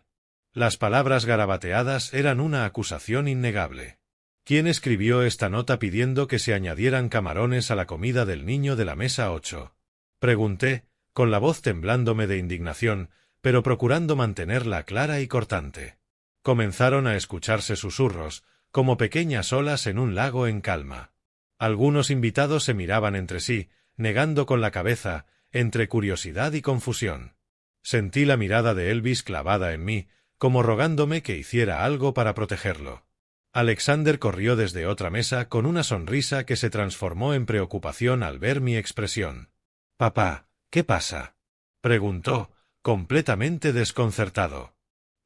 Las palabras garabateadas eran una acusación innegable. ¿Quién escribió esta nota pidiendo que se añadieran camarones a la comida del niño de la mesa 8? Pregunté, con la voz temblándome de indignación, pero procurando mantenerla clara y cortante. Comenzaron a escucharse susurros, como pequeñas olas en un lago en calma. Algunos invitados se miraban entre sí, negando con la cabeza, entre curiosidad y confusión. Sentí la mirada de Elvis clavada en mí, como rogándome que hiciera algo para protegerlo. Alexander corrió desde otra mesa con una sonrisa que se transformó en preocupación al ver mi expresión. «Papá, ¿qué pasa?», preguntó, completamente desconcertado.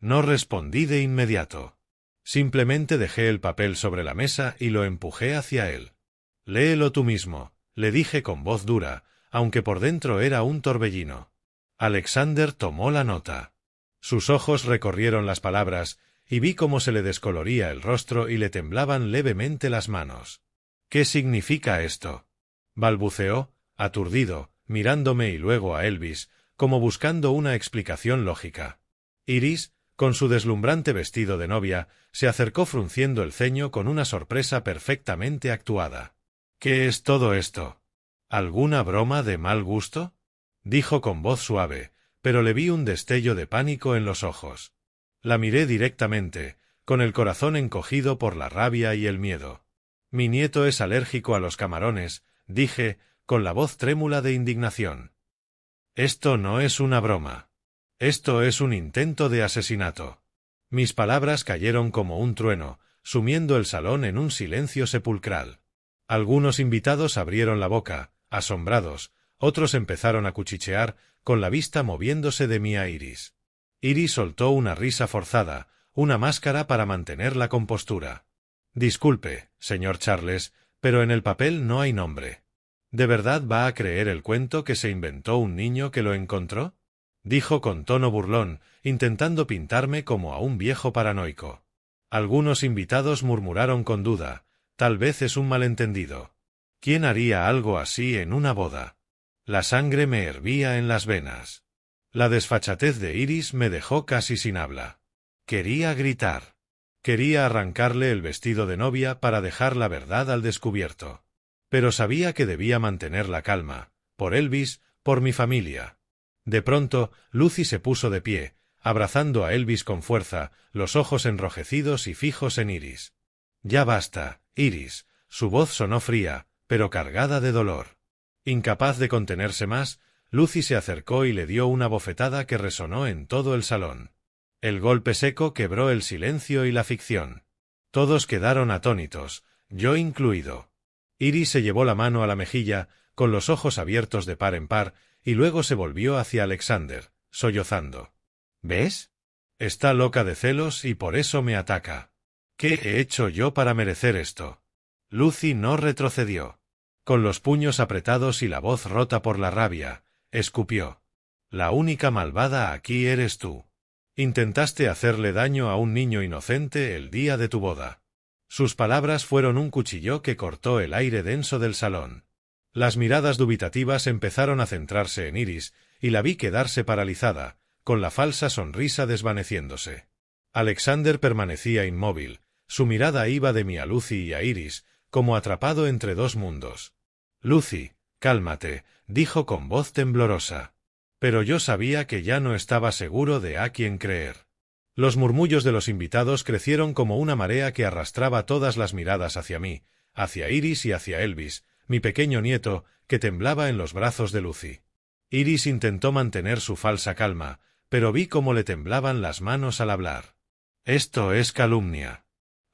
No respondí de inmediato. Simplemente dejé el papel sobre la mesa y lo empujé hacia él. «Léelo tú mismo», le dije con voz dura, aunque por dentro era un torbellino. Alexander tomó la nota. Sus ojos recorrieron las palabras, y vi cómo se le descoloría el rostro y le temblaban levemente las manos. «¿Qué significa esto?», balbuceó, aturdido, mirándome y luego a Elvis, como buscando una explicación lógica. Iris, con su deslumbrante vestido de novia, se acercó frunciendo el ceño con una sorpresa perfectamente actuada. «¿Qué es todo esto? ¿Alguna broma de mal gusto?», dijo con voz suave, pero le vi un destello de pánico en los ojos. La miré directamente, con el corazón encogido por la rabia y el miedo. «Mi nieto es alérgico a los camarones», dije, con la voz trémula de indignación. «Esto no es una broma. Esto es un intento de asesinato». Mis palabras cayeron como un trueno, sumiendo el salón en un silencio sepulcral. Algunos invitados abrieron la boca, asombrados, otros empezaron a cuchichear, con la vista moviéndose de mí a Iris. Iris soltó una risa forzada, una máscara para mantener la compostura. «Disculpe, señor Charles, pero en el papel no hay nombre. ¿De verdad va a creer el cuento que se inventó un niño que lo encontró?», dijo con tono burlón, intentando pintarme como a un viejo paranoico. Algunos invitados murmuraron con duda: «Tal vez es un malentendido. ¿Quién haría algo así en una boda?». La sangre me hervía en las venas. La desfachatez de Iris me dejó casi sin habla. Quería gritar. Quería arrancarle el vestido de novia para dejar la verdad al descubierto. Pero sabía que debía mantener la calma, por Elvis, por mi familia. De pronto, Lucy se puso de pie, abrazando a Elvis con fuerza, los ojos enrojecidos y fijos en Iris. «Ya basta, Iris», su voz sonó fría, pero cargada de dolor. Incapaz de contenerse más, Lucy se acercó y le dio una bofetada que resonó en todo el salón. El golpe seco quebró el silencio y la ficción. Todos quedaron atónitos, yo incluido. Iris se llevó la mano a la mejilla, con los ojos abiertos de par en par, y luego se volvió hacia Alexander, sollozando. «¿Ves? Está loca de celos y por eso me ataca. ¿Qué he hecho yo para merecer esto?». Lucy no retrocedió. Con los puños apretados y la voz rota por la rabia, escupió: «La única malvada aquí eres tú. Intentaste hacerle daño a un niño inocente el día de tu boda». Sus palabras fueron un cuchillo que cortó el aire denso del salón. Las miradas dubitativas empezaron a centrarse en Iris, y la vi quedarse paralizada, con la falsa sonrisa desvaneciéndose. Alexander permanecía inmóvil, su mirada iba de mí a Lucy y a Iris, como atrapado entre dos mundos. «Lucy, cálmate», dijo con voz temblorosa. Pero yo sabía que ya no estaba seguro de a quién creer. Los murmullos de los invitados crecieron como una marea que arrastraba todas las miradas hacia mí, hacia Iris y hacia Elvis, mi pequeño nieto, que temblaba en los brazos de Lucy. Iris intentó mantener su falsa calma, pero vi cómo le temblaban las manos al hablar. «Esto es calumnia».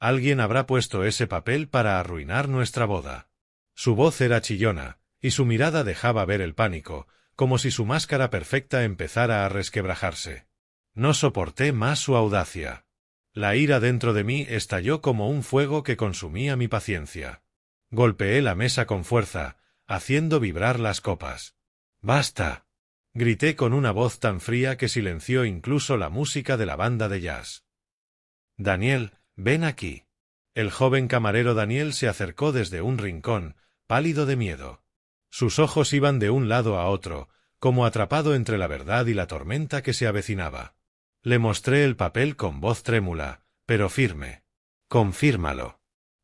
Alguien habrá puesto ese papel para arruinar nuestra boda. Su voz era chillona, y su mirada dejaba ver el pánico, como si su máscara perfecta empezara a resquebrajarse. No soporté más su audacia. La ira dentro de mí estalló como un fuego que consumía mi paciencia. Golpeé la mesa con fuerza, haciendo vibrar las copas. ¡Basta! Grité con una voz tan fría que silenció incluso la música de la banda de jazz. Daniel, ven aquí. El joven camarero Daniel se acercó desde un rincón, pálido de miedo. Sus ojos iban de un lado a otro, como atrapado entre la verdad y la tormenta que se avecinaba. Le mostré el papel con voz trémula, pero firme. Confírmalo.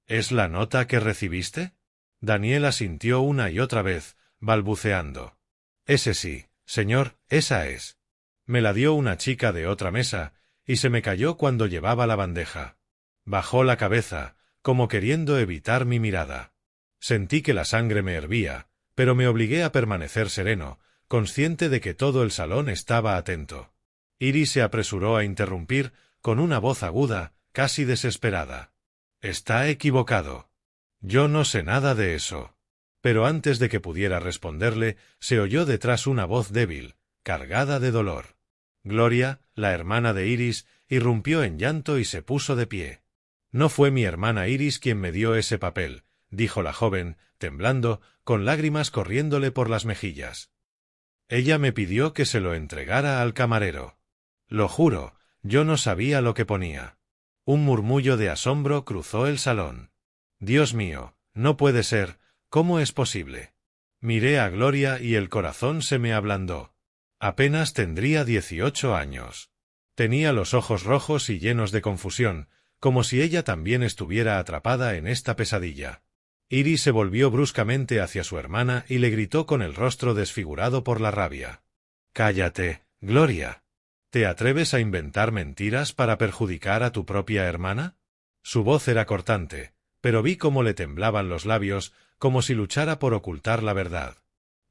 ¿Es la nota que recibiste? Daniel asintió una y otra vez, balbuceando. Ese sí, señor, esa es. Me la dio una chica de otra mesa, y se me cayó cuando llevaba la bandeja. Bajó la cabeza, como queriendo evitar mi mirada. Sentí que la sangre me hervía, pero me obligué a permanecer sereno, consciente de que todo el salón estaba atento. Iris se apresuró a interrumpir, con una voz aguda, casi desesperada. Está equivocado. Yo no sé nada de eso. Pero antes de que pudiera responderle, se oyó detrás una voz débil, cargada de dolor. Gloria, la hermana de Iris, irrumpió en llanto y se puso de pie. No fue mi hermana Iris quien me dio ese papel, dijo la joven, temblando, con lágrimas corriéndole por las mejillas. Ella me pidió que se lo entregara al camarero. Lo juro, yo no sabía lo que ponía. Un murmullo de asombro cruzó el salón. Dios mío, no puede ser, ¿cómo es posible? Miré a Gloria y el corazón se me ablandó. Apenas tendría 18 años. Tenía los ojos rojos y llenos de confusión, como si ella también estuviera atrapada en esta pesadilla. Iris se volvió bruscamente hacia su hermana y le gritó con el rostro desfigurado por la rabia. «Cállate, Gloria. ¿Te atreves a inventar mentiras para perjudicar a tu propia hermana?» Su voz era cortante, pero vi cómo le temblaban los labios, como si luchara por ocultar la verdad.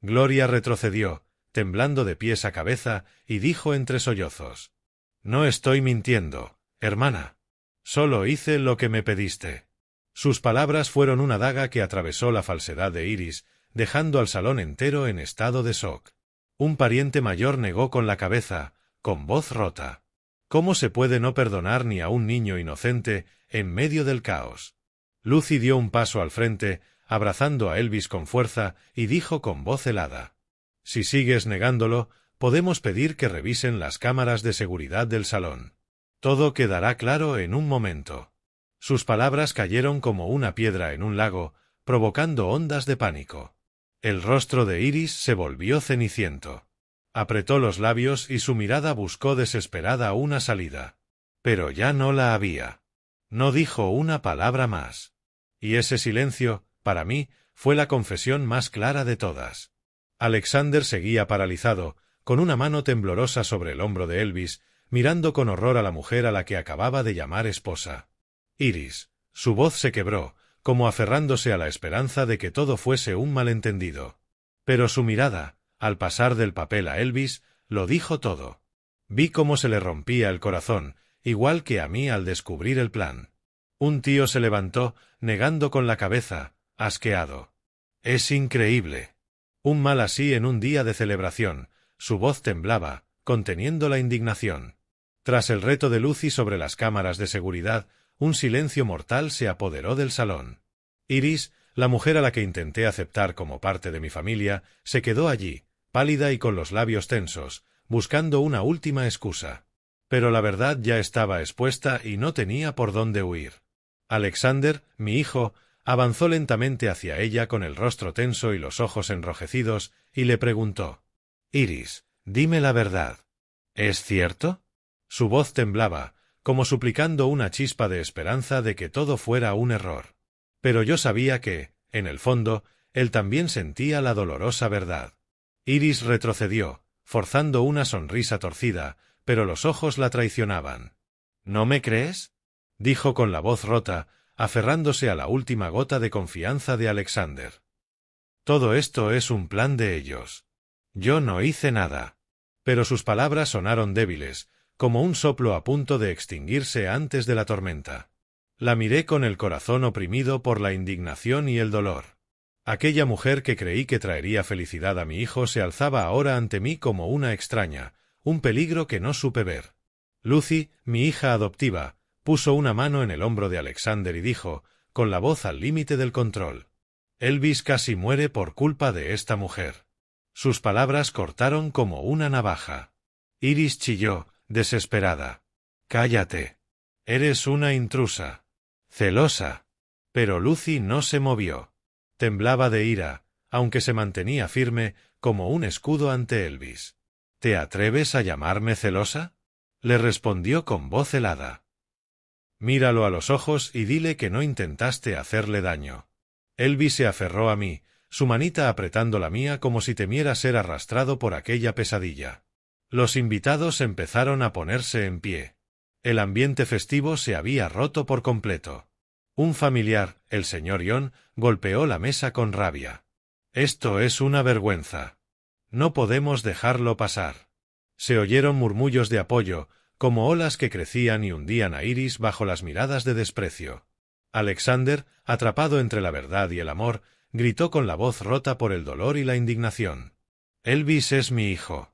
Gloria retrocedió, temblando de pies a cabeza, y dijo entre sollozos. «No estoy mintiendo, hermana. Solo hice lo que me pediste». Sus palabras fueron una daga que atravesó la falsedad de Iris, dejando al salón entero en estado de shock. Un pariente mayor negó con la cabeza, con voz rota. ¿Cómo se puede no perdonar ni a un niño inocente en medio del caos? Lucy dio un paso al frente, abrazando a Elvis con fuerza, y dijo con voz helada. «Si sigues negándolo, podemos pedir que revisen las cámaras de seguridad del salón. Todo quedará claro en un momento». Sus palabras cayeron como una piedra en un lago, provocando ondas de pánico. El rostro de Iris se volvió ceniciento. Apretó los labios y su mirada buscó desesperada una salida. Pero ya no la había. No dijo una palabra más. Y ese silencio, para mí, fue la confesión más clara de todas. Alexander seguía paralizado, con una mano temblorosa sobre el hombro de Elvis, mirando con horror a la mujer a la que acababa de llamar esposa. Iris. Su voz se quebró, como aferrándose a la esperanza de que todo fuese un malentendido. Pero su mirada, al pasar del papel a Elvis, lo dijo todo. Vi cómo se le rompía el corazón, igual que a mí al descubrir el plan. Un tío se levantó, negando con la cabeza, asqueado. «Es increíble». Un mal así en un día de celebración. Su voz temblaba, conteniendo la indignación. Tras el reto de Lucy sobre las cámaras de seguridad, un silencio mortal se apoderó del salón. Iris, la mujer a la que intenté aceptar como parte de mi familia, se quedó allí, pálida y con los labios tensos, buscando una última excusa. Pero la verdad ya estaba expuesta y no tenía por dónde huir. Alexander, mi hijo, avanzó lentamente hacia ella con el rostro tenso y los ojos enrojecidos, y le preguntó. «Iris, dime la verdad. ¿Es cierto?» Su voz temblaba, como suplicando una chispa de esperanza de que todo fuera un error. Pero yo sabía que, en el fondo, él también sentía la dolorosa verdad. Iris retrocedió, forzando una sonrisa torcida, pero los ojos la traicionaban. «¿No me crees?», dijo con la voz rota, aferrándose a la última gota de confianza de Alexander. «Todo esto es un plan de ellos. Yo no hice nada». Pero sus palabras sonaron débiles, como un soplo a punto de extinguirse antes de la tormenta. La miré con el corazón oprimido por la indignación y el dolor. Aquella mujer que creí que traería felicidad a mi hijo se alzaba ahora ante mí como una extraña, un peligro que no supe ver. Lucy, mi hija adoptiva, puso una mano en el hombro de Alexander y dijo, con la voz al límite del control: Elvis casi muere por culpa de esta mujer. Sus palabras cortaron como una navaja. Iris chilló, desesperada. Cállate. Eres una intrusa. Celosa. Pero Lucy no se movió. Temblaba de ira, aunque se mantenía firme, como un escudo ante Elvis. ¿Te atreves a llamarme celosa? Le respondió con voz helada. Míralo a los ojos y dile que no intentaste hacerle daño. Elvis se aferró a mí, su manita apretando la mía como si temiera ser arrastrado por aquella pesadilla. Los invitados empezaron a ponerse en pie. El ambiente festivo se había roto por completo. Un familiar, el señor Ion, golpeó la mesa con rabia. Esto es una vergüenza. No podemos dejarlo pasar. Se oyeron murmullos de apoyo, como olas que crecían y hundían a Iris bajo las miradas de desprecio. Alexander, atrapado entre la verdad y el amor, gritó con la voz rota por el dolor y la indignación. Elvis es mi hijo.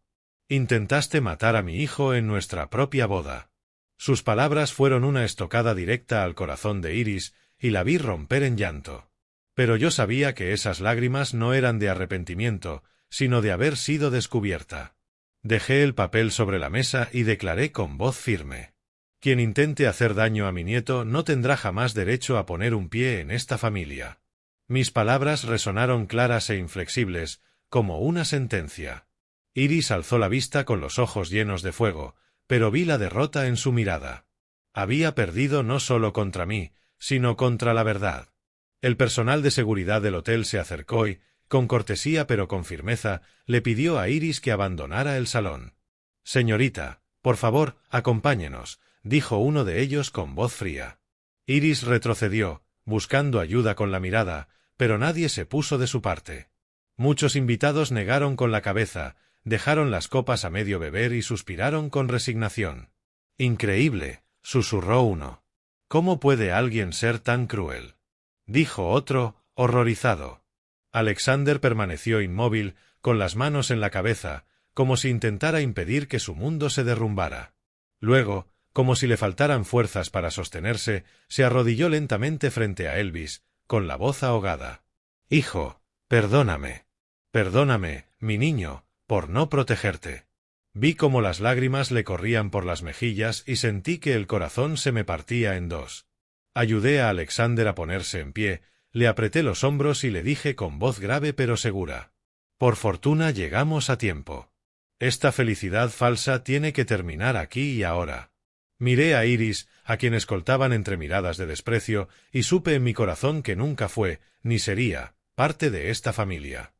Intentaste matar a mi hijo en nuestra propia boda. Sus palabras fueron una estocada directa al corazón de Iris, y la vi romper en llanto. Pero yo sabía que esas lágrimas no eran de arrepentimiento, sino de haber sido descubierta. Dejé el papel sobre la mesa y declaré con voz firme: quien intente hacer daño a mi nieto no tendrá jamás derecho a poner un pie en esta familia. Mis palabras resonaron claras e inflexibles, como una sentencia. Iris alzó la vista con los ojos llenos de fuego, pero vi la derrota en su mirada. Había perdido no solo contra mí, sino contra la verdad. El personal de seguridad del hotel se acercó y, con cortesía pero con firmeza, le pidió a Iris que abandonara el salón. Señorita, por favor, acompáñenos, dijo uno de ellos con voz fría. Iris retrocedió, buscando ayuda con la mirada, pero nadie se puso de su parte. Muchos invitados negaron con la cabeza, dejaron las copas a medio beber y suspiraron con resignación. Increíble, susurró uno. ¿Cómo puede alguien ser tan cruel? Dijo otro, horrorizado. Alexander permaneció inmóvil, con las manos en la cabeza, como si intentara impedir que su mundo se derrumbara. Luego, como si le faltaran fuerzas para sostenerse, se arrodilló lentamente frente a Elvis, con la voz ahogada. Hijo, perdóname. Perdóname, mi niño, por no protegerte. Vi cómo las lágrimas le corrían por las mejillas y sentí que el corazón se me partía en dos. Ayudé a Alexander a ponerse en pie, le apreté los hombros y le dije con voz grave pero segura: por fortuna llegamos a tiempo. Esta felicidad falsa tiene que terminar aquí y ahora. Miré a Iris, a quien escoltaban entre miradas de desprecio, y supe en mi corazón que nunca fue, ni sería, parte de esta familia.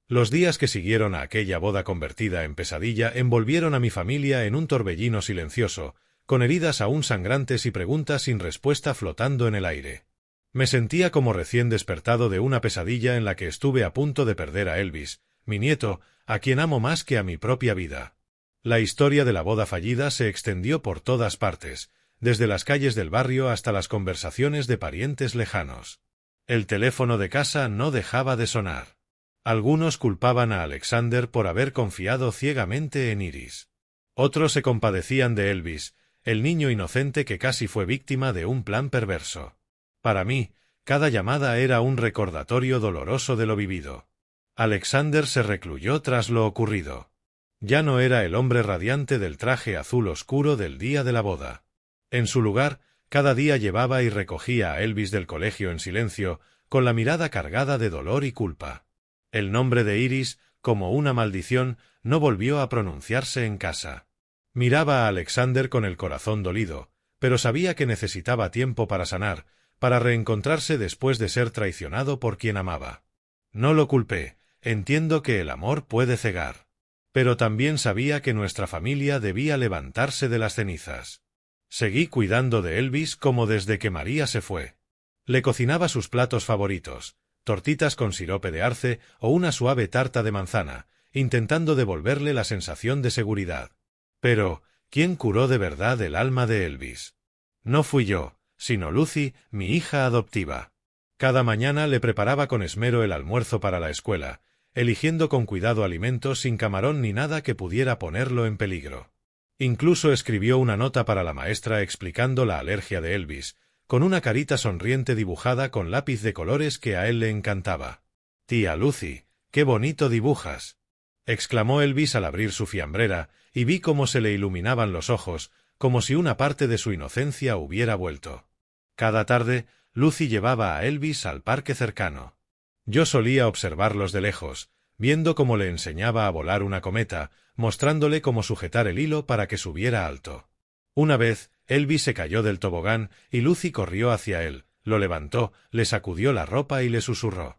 Los días que siguieron a aquella boda convertida en pesadilla envolvieron a mi familia en un torbellino silencioso, con heridas aún sangrantes y preguntas sin respuesta flotando en el aire. Me sentía como recién despertado de una pesadilla en la que estuve a punto de perder a Elvis, mi nieto, a quien amo más que a mi propia vida. La historia de la boda fallida se extendió por todas partes, desde las calles del barrio hasta las conversaciones de parientes lejanos. El teléfono de casa no dejaba de sonar. Algunos culpaban a Alexander por haber confiado ciegamente en Iris. Otros se compadecían de Elvis, el niño inocente que casi fue víctima de un plan perverso. Para mí, cada llamada era un recordatorio doloroso de lo vivido. Alexander se recluyó tras lo ocurrido. Ya no era el hombre radiante del traje azul oscuro del día de la boda. En su lugar, cada día llevaba y recogía a Elvis del colegio en silencio, con la mirada cargada de dolor y culpa. El nombre de Iris, como una maldición, no volvió a pronunciarse en casa. Miraba a Alexander con el corazón dolido, pero sabía que necesitaba tiempo para sanar, para reencontrarse después de ser traicionado por quien amaba. No lo culpé, entiendo que el amor puede cegar. Pero también sabía que nuestra familia debía levantarse de las cenizas. Seguí cuidando de Elvis como desde que María se fue. Le cocinaba sus platos favoritos, tortitas con sirope de arce o una suave tarta de manzana, intentando devolverle la sensación de seguridad. Pero, ¿quién curó de verdad el alma de Elvis? No fui yo, sino Lucy, mi hija adoptiva. Cada mañana le preparaba con esmero el almuerzo para la escuela, eligiendo con cuidado alimentos sin camarón ni nada que pudiera ponerlo en peligro. Incluso escribió una nota para la maestra explicando la alergia de Elvis, con una carita sonriente dibujada con lápiz de colores que a él le encantaba. «Tía Lucy, qué bonito dibujas», exclamó Elvis al abrir su fiambrera, y vi cómo se le iluminaban los ojos, como si una parte de su inocencia hubiera vuelto. Cada tarde, Lucy llevaba a Elvis al parque cercano. Yo solía observarlos de lejos, viendo cómo le enseñaba a volar una cometa, mostrándole cómo sujetar el hilo para que subiera alto. Una vez, Elvis se cayó del tobogán y Lucy corrió hacia él, lo levantó, le sacudió la ropa y le susurró: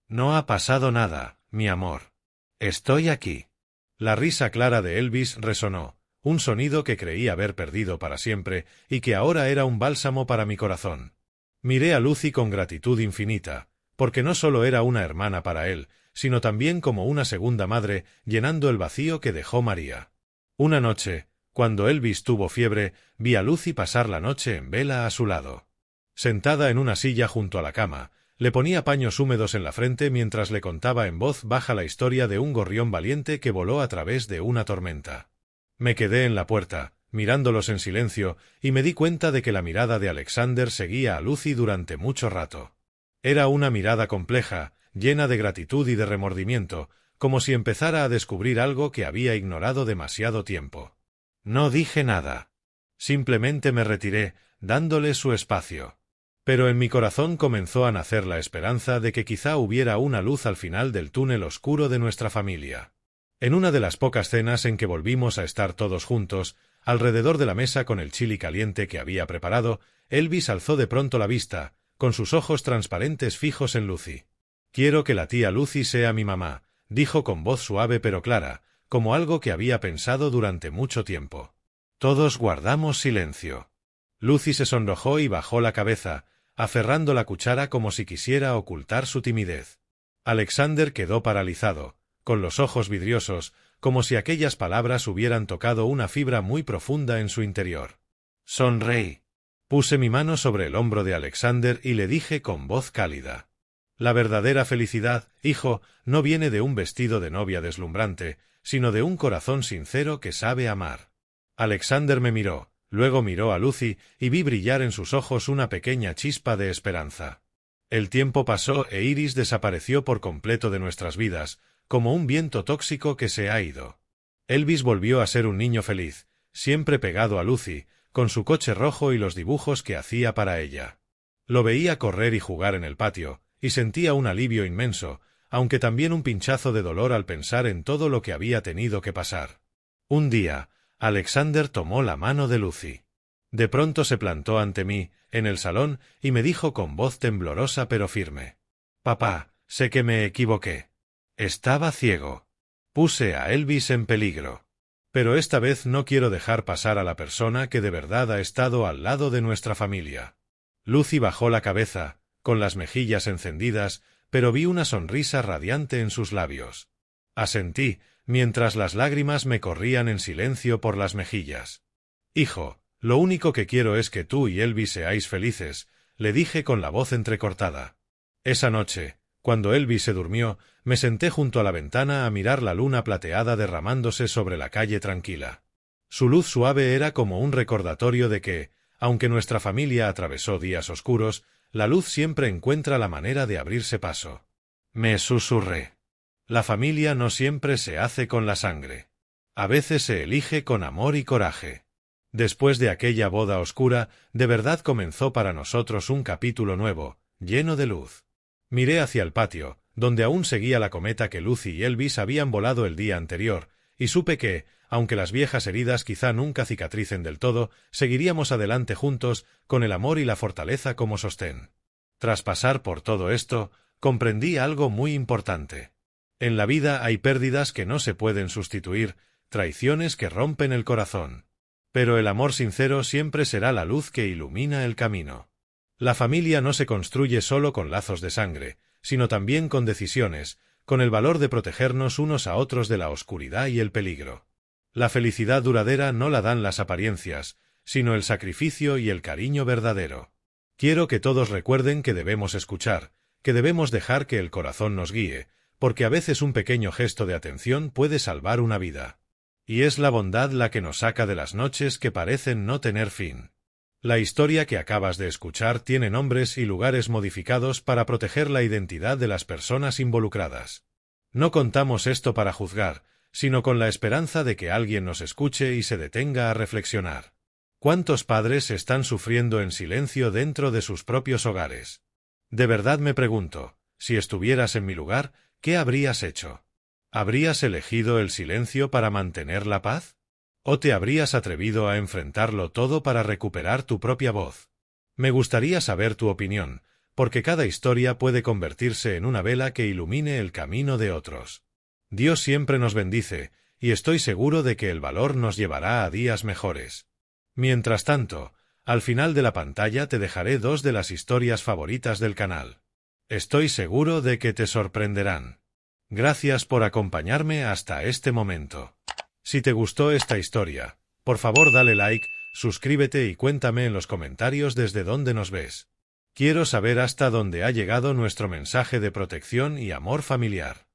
«No ha pasado nada, mi amor. Estoy aquí». La risa clara de Elvis resonó, un sonido que creí haber perdido para siempre y que ahora era un bálsamo para mi corazón. Miré a Lucy con gratitud infinita, porque no solo era una hermana para él, sino también como una segunda madre, llenando el vacío que dejó María. Una noche, cuando Elvis tuvo fiebre, vi a Lucy pasar la noche en vela a su lado. Sentada en una silla junto a la cama, le ponía paños húmedos en la frente mientras le contaba en voz baja la historia de un gorrión valiente que voló a través de una tormenta. Me quedé en la puerta, mirándolos en silencio, y me di cuenta de que la mirada de Alexander seguía a Lucy durante mucho rato. Era una mirada compleja, llena de gratitud y de remordimiento, como si empezara a descubrir algo que había ignorado demasiado tiempo. No dije nada. Simplemente me retiré, dándole su espacio. Pero en mi corazón comenzó a nacer la esperanza de que quizá hubiera una luz al final del túnel oscuro de nuestra familia. En una de las pocas cenas en que volvimos a estar todos juntos, alrededor de la mesa con el chili caliente que había preparado, Elvis alzó de pronto la vista, con sus ojos transparentes fijos en Lucy. «Quiero que la tía Lucy sea mi mamá», dijo con voz suave pero clara, como algo que había pensado durante mucho tiempo. Todos guardamos silencio. Lucy se sonrojó y bajó la cabeza, aferrando la cuchara como si quisiera ocultar su timidez. Alexander quedó paralizado, con los ojos vidriosos, como si aquellas palabras hubieran tocado una fibra muy profunda en su interior. Sonreí. Puse mi mano sobre el hombro de Alexander y le dije con voz cálida: «La verdadera felicidad, hijo, no viene de un vestido de novia deslumbrante, sino de un corazón sincero que sabe amar». Alexander me miró, luego miró a Lucy y vi brillar en sus ojos una pequeña chispa de esperanza. El tiempo pasó e Iris desapareció por completo de nuestras vidas, como un viento tóxico que se ha ido. Elvis volvió a ser un niño feliz, siempre pegado a Lucy, con su coche rojo y los dibujos que hacía para ella. Lo veía correr y jugar en el patio, y sentía un alivio inmenso, aunque también un pinchazo de dolor al pensar en todo lo que había tenido que pasar. Un día, Alexander tomó la mano de Lucy. De pronto se plantó ante mí, en el salón, y me dijo con voz temblorosa pero firme: «Papá, sé que me equivoqué. Estaba ciego. Puse a Elvis en peligro. Pero esta vez no quiero dejar pasar a la persona que de verdad ha estado al lado de nuestra familia». Lucy bajó la cabeza, con las mejillas encendidas, pero vi una sonrisa radiante en sus labios. Asentí, mientras las lágrimas me corrían en silencio por las mejillas. «Hijo, lo único que quiero es que tú y Elvis seáis felices», le dije con la voz entrecortada. Esa noche, cuando Elvis se durmió, me senté junto a la ventana a mirar la luna plateada derramándose sobre la calle tranquila. Su luz suave era como un recordatorio de que, aunque nuestra familia atravesó días oscuros, la luz siempre encuentra la manera de abrirse paso. Me susurré: «La familia no siempre se hace con la sangre. A veces se elige con amor y coraje». Después de aquella boda oscura, de verdad comenzó para nosotros un capítulo nuevo, lleno de luz. Miré hacia el patio, donde aún seguía la cometa que Lucy y Elvis habían volado el día anterior, y supe que, aunque las viejas heridas quizá nunca cicatricen del todo, seguiríamos adelante juntos, con el amor y la fortaleza como sostén. Tras pasar por todo esto, comprendí algo muy importante. En la vida hay pérdidas que no se pueden sustituir, traiciones que rompen el corazón. Pero el amor sincero siempre será la luz que ilumina el camino. La familia no se construye solo con lazos de sangre, sino también con decisiones, con el valor de protegernos unos a otros de la oscuridad y el peligro. La felicidad duradera no la dan las apariencias, sino el sacrificio y el cariño verdadero. Quiero que todos recuerden que debemos escuchar, que debemos dejar que el corazón nos guíe, porque a veces un pequeño gesto de atención puede salvar una vida. Y es la bondad la que nos saca de las noches que parecen no tener fin. La historia que acabas de escuchar tiene nombres y lugares modificados para proteger la identidad de las personas involucradas. No contamos esto para juzgar, sino con la esperanza de que alguien nos escuche y se detenga a reflexionar. ¿Cuántos padres están sufriendo en silencio dentro de sus propios hogares? De verdad me pregunto, si estuvieras en mi lugar, ¿qué habrías hecho? ¿Habrías elegido el silencio para mantener la paz? ¿O te habrías atrevido a enfrentarlo todo para recuperar tu propia voz? Me gustaría saber tu opinión, porque cada historia puede convertirse en una vela que ilumine el camino de otros. Dios siempre nos bendice, y estoy seguro de que el valor nos llevará a días mejores. Mientras tanto, al final de la pantalla te dejaré 2 de las historias favoritas del canal. Estoy seguro de que te sorprenderán. Gracias por acompañarme hasta este momento. Si te gustó esta historia, por favor dale like, suscríbete y cuéntame en los comentarios desde dónde nos ves. Quiero saber hasta dónde ha llegado nuestro mensaje de protección y amor familiar.